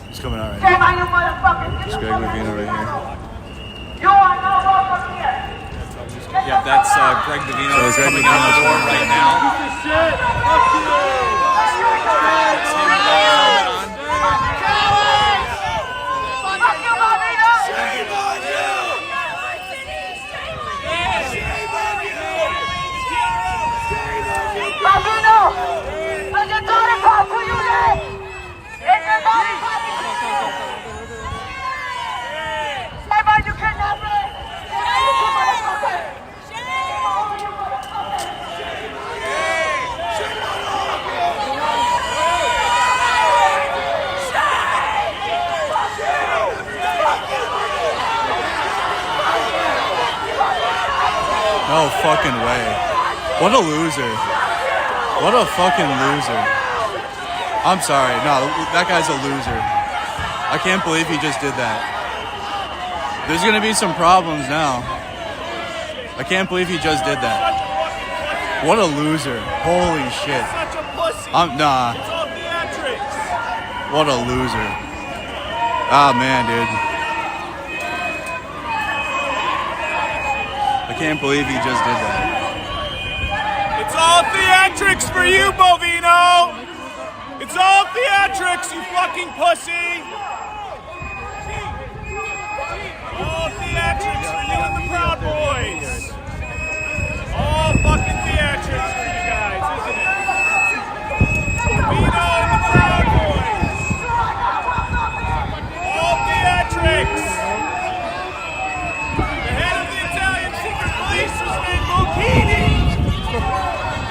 Speaker 1: It's coming out right now. It's Greg Bovino right here.
Speaker 2: Yeah, that's Greg Bovino
Speaker 1: So Greg
Speaker 2: coming out the door
Speaker 1: Bovino's
Speaker 2: right now.
Speaker 1: No fucking way. What a loser. What a fucking loser. I'm sorry. No, that guy's a loser. I can't believe he just did that. There's gonna be some problems now. I can't believe he just did that. What a loser. Holy shit. Nah. What a loser. Ah, man, dude. I can't believe he just did that.
Speaker 12: It's all theatrics for you, Bovino! It's all theatrics, you fucking pussy! All theatrics for you and the Proud Boys! All fucking theatrics for you guys, isn't it? Bovino and the Proud Boys! All theatrics! The head of the Italian secret police was named Bocchini!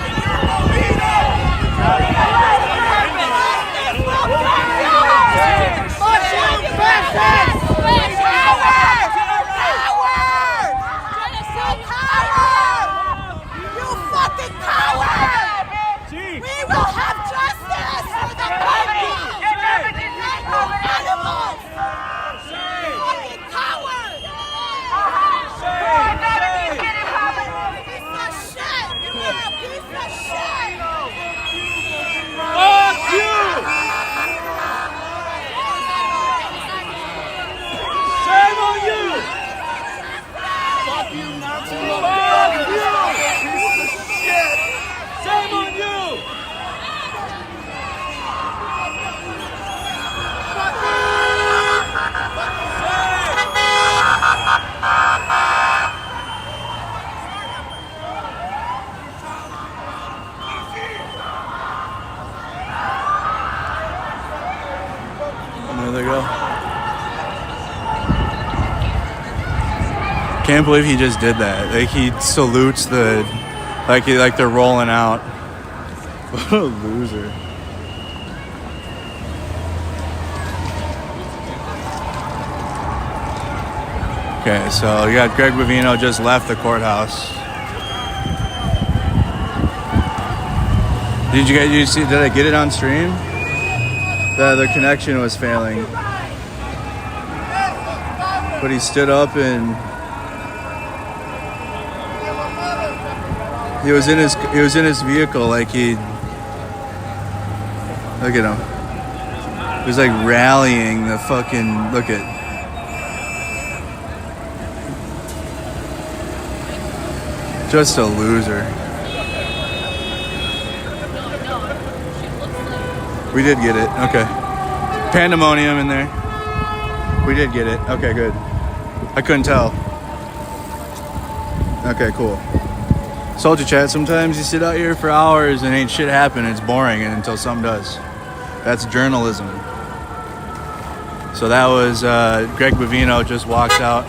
Speaker 12: And you're Bovino!
Speaker 6: You fucking coward!
Speaker 1: Can't believe he just did that. Like he salutes the, like they're rolling out. What a loser. Okay, so you got Greg Bovino just left the courthouse. Did you see? Did I get it on stream? The connection was failing. But he stood up and he was in his vehicle, like he, look at him. He was like rallying the fucking, look at. Just a loser. We did get it. Okay. Pandemonium in there. We did get it. Okay, good. I couldn't tell. Okay, cool. Soldier chat, sometimes you sit out here for hours and ain't shit happen. It's boring until something does. That's journalism. So that was Greg Bovino just walked out.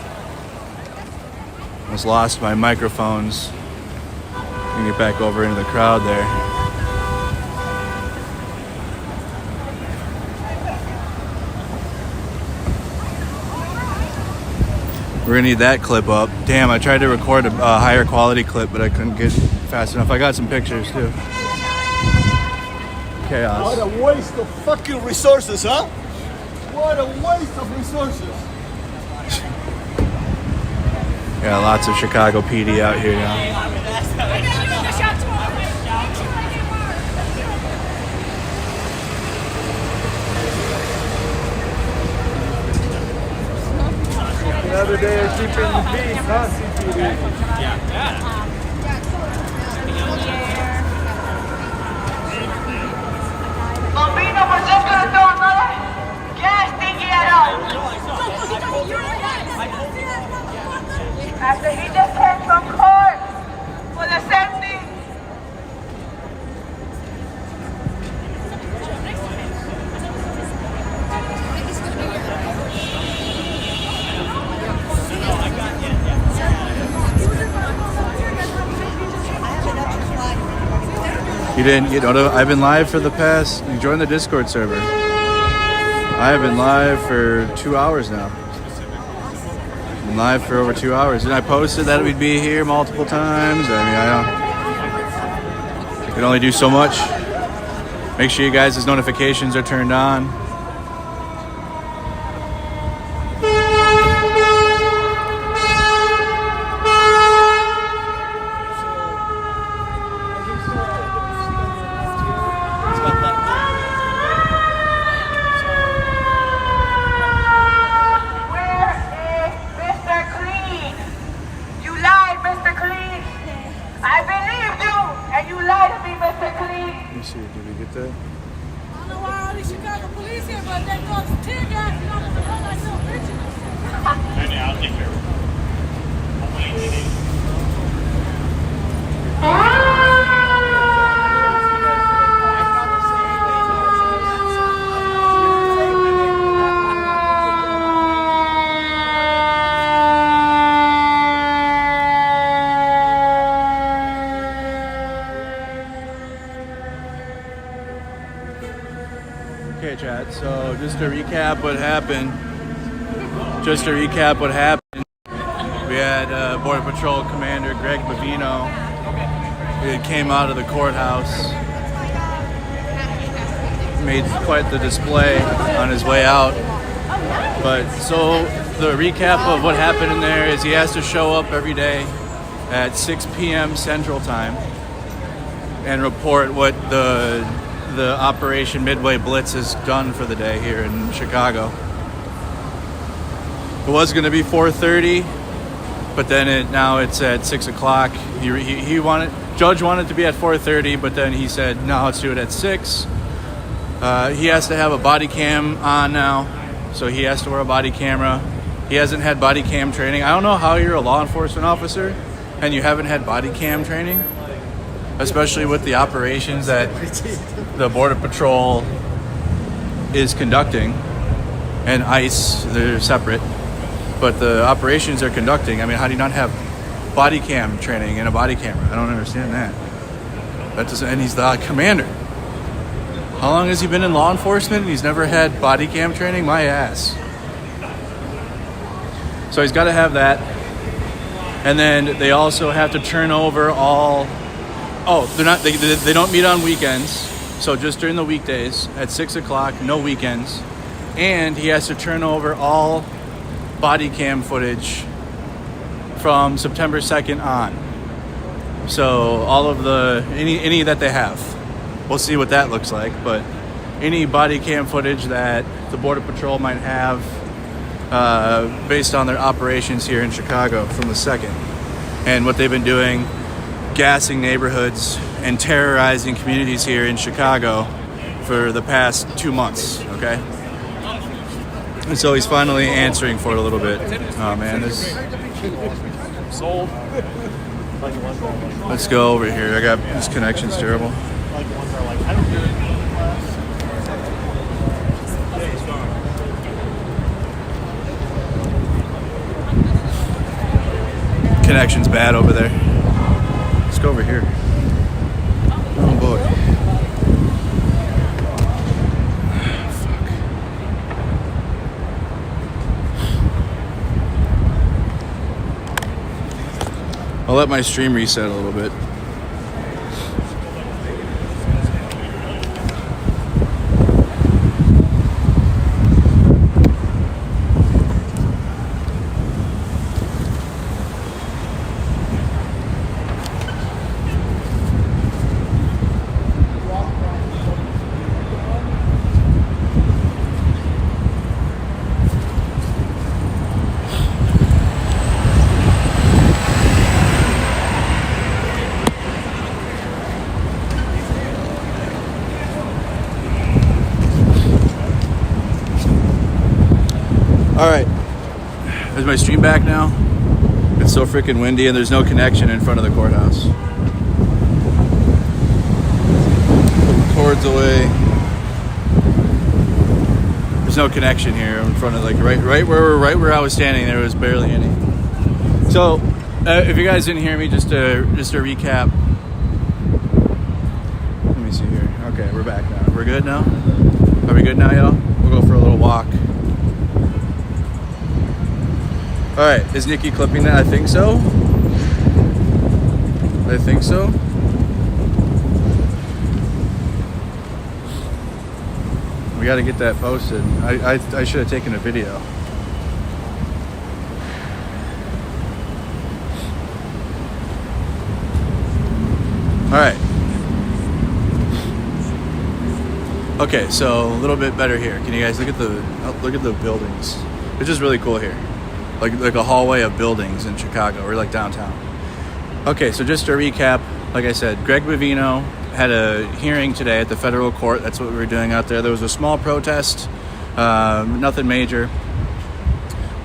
Speaker 1: Almost lost my microphones. Can get back over into the crowd there. We're gonna need that clip up. Damn, I tried to record a higher quality clip, but I couldn't get fast enough. I got some pictures too. Chaos.
Speaker 14: What a waste of fucking resources, huh? What a waste of resources.
Speaker 1: Yeah, lots of Chicago PD out here now.
Speaker 13: Another day of keeping the peace, huh, CPD?
Speaker 6: Bovino, we're just gonna throw another gas thingy at us. After he just came from court for the safety.
Speaker 1: You didn't, I've been live for the past, you joined the Discord server. I have been live for 2 hours now. Been live for over 2 hours. And I posted that we'd be here multiple times. I mean, I can only do so much. Make sure you guys' notifications are turned on. Okay, Chad, so just to recap what happened, we had Border Patrol Commander Greg Bovino. He came out of the courthouse, made quite the display on his way out. But so the recap of what happened in there is he has to show up every day at 6 p.m. Central Time and report what the Operation Midway Blitz has done for the day here in Chicago. It was going to be 4:30, but then now it's at 6 o'clock. Judge wanted to be at 4:30, but then he said, no, let's do it at 6. He has to have a body cam on now, so he has to wear a body camera. He hasn't had body cam training. I don't know how you're a law enforcement officer and you haven't had body cam training, especially with the operations that the Border Patrol is conducting, and ICE, they're separate. but the operations they're conducting, I mean, how do you not have body cam training and a body camera? I don't understand that. That doesn't, and he's the commander. How long has he been in law enforcement and he's never had body cam training? My ass. So he's got to have that. And then they also have to turn over all... Oh, they don't meet on weekends. So just during the weekdays at 6 o'clock, no weekends. And he has to turn over all body cam footage from September 2nd on. So all of any that they have. We'll see what that looks like, but any body cam footage that the Border Patrol might have based on their operations here in Chicago from the 2nd. And what they've been doing, gassing neighborhoods and terrorizing communities here in Chicago for the past 2 months, okay? And so he's finally answering for it a little bit. Oh man, this...
Speaker 10: Sold.
Speaker 1: Let's go over here. This connection's terrible. Connection's bad over there. Let's go over here. Oh boy. Fuck. I'll let my stream reset a little bit. Alright, is my stream back now? It's so freaking windy and there's no connection in front of the courthouse. Put the cords away. There's no connection here in front of, like, right where I was standing, there was barely any. So, if you guys didn't hear me, just a recap. Let me see here. Okay, we're back now. We're good now? Are we good now, y'all? We'll go for a little walk. All right, is Nikki clipping that? I think so. We got to get that posted. I should have taken a video. All right. Okay, so a little bit better here. Can you guys look at the buildings? It's just really cool here. Like a hallway of buildings in Chicago, or like downtown. Okay, so just to recap, like I said, Greg Bovino had a hearing today at the federal court. That's what we were doing out there. There was a small protest, nothing major,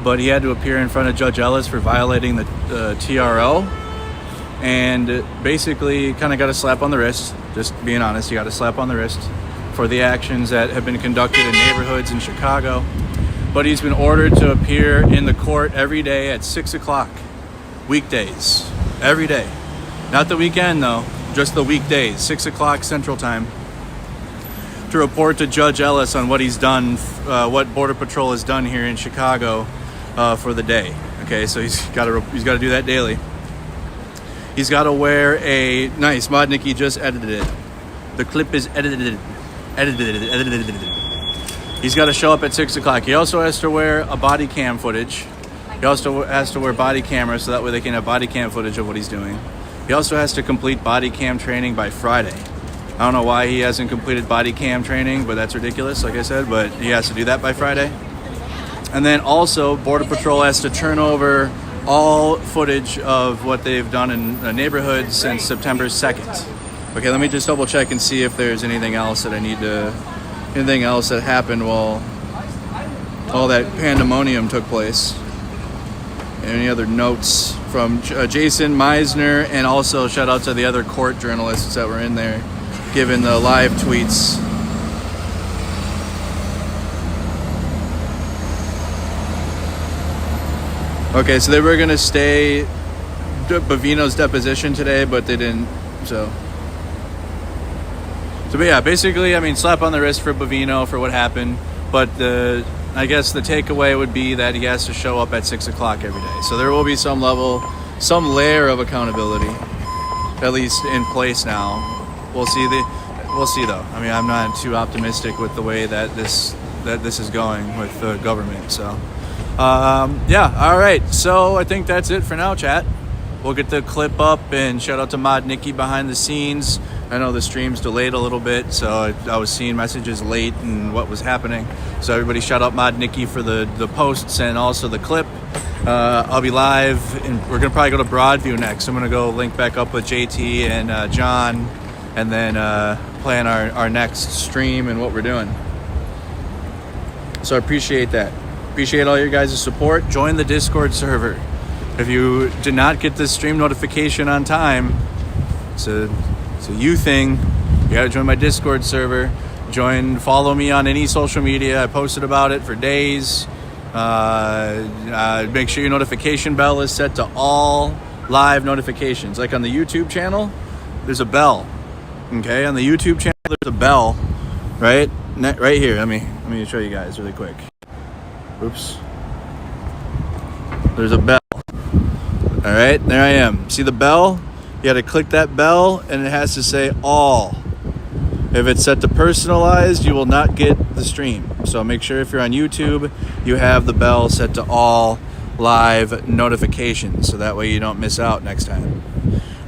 Speaker 1: but he had to appear in front of Judge Ellis for violating the TRO, and basically kind of got a slap on the wrist. Just being honest, he got a slap on the wrist for the actions that have been conducted in neighborhoods in Chicago. But he's been ordered to appear in the court every day at 6 o'clock, weekdays, every day. Not the weekend though, just the weekdays, 6 o'clock Central Time, to report to Judge Ellis on what he's done, what Border Patrol has done here in Chicago for the day. Okay, so he's got to do that daily. He's got to wear a nice mod. Nikki just edited it. The clip is edited. He's got to show up at 6 o'clock. He also has to wear a body cam footage. He also has to wear body cameras so that way they can have body cam footage of what he's doing. He also has to complete body cam training by Friday. I don't know why he hasn't completed body cam training, but that's ridiculous, like I said, but he has to do that by Friday. And then also, Border Patrol has to turn over all footage of what they've done in the neighborhood since September 2nd. Okay, let me just double check and see if there's anything else that I need to... Anything else that happened while all that pandemonium took place. Any other notes from Jason Meisner, and also shout out to the other court journalists that were in there giving the live tweets. Okay, so they were gonna stay Bovino's deposition today, but they didn't. So but yeah, basically, I mean, slap on the wrist for Bovino for what happened. But I guess the takeaway would be that he has to show up at 6 o'clock every day. So there will be some layer of accountability, at least in place now. We'll see though. I mean, I'm not too optimistic with the way that this is going with the government. So yeah, all right. So I think that's it for now, chat. We'll get the clip up, and shout out to Mod Nikki behind the scenes. I know the stream's delayed a little bit, so I was seeing messages late and what was happening. So everybody shout out Mod Nikki for the posts and also the clip. I'll be live, and we're going to probably go to Broadview next. I'm going to go link back up with JT and John, and then plan our next stream and what we're doing. So I appreciate that. Appreciate all your guys' support. Join the Discord server. If you did not get this stream notification on time, it's a you thing. You gotta join my Discord server. Follow me on any social media. I posted about it for days. Make sure your notification bell is set to all live notifications. Like on the YouTube channel, there's a bell. Okay, on the YouTube channel, there's a bell, right here. Let me show you guys really quick. Oops. There's a bell. All right, there I am. See the bell? You got to click that bell, and it has to say all. If it's set to personalized, you will not get the stream. So make sure if you're on YouTube, you have the bell set to all live notifications, so that way you don't miss out next time.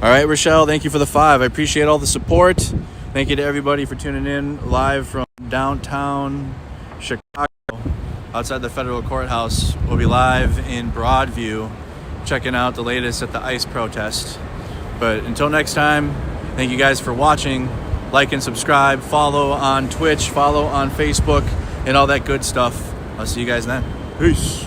Speaker 1: All right, Rochelle, thank you for the 5. I appreciate all the support. Thank you to everybody for tuning in live from downtown Chicago, outside the federal courthouse. We'll be live in Broadview, checking out the latest at the ICE protest. But until next time, thank you guys for watching. Like and subscribe, follow on Twitch, follow on Facebook, and all that good stuff. I'll see you guys then. Peace.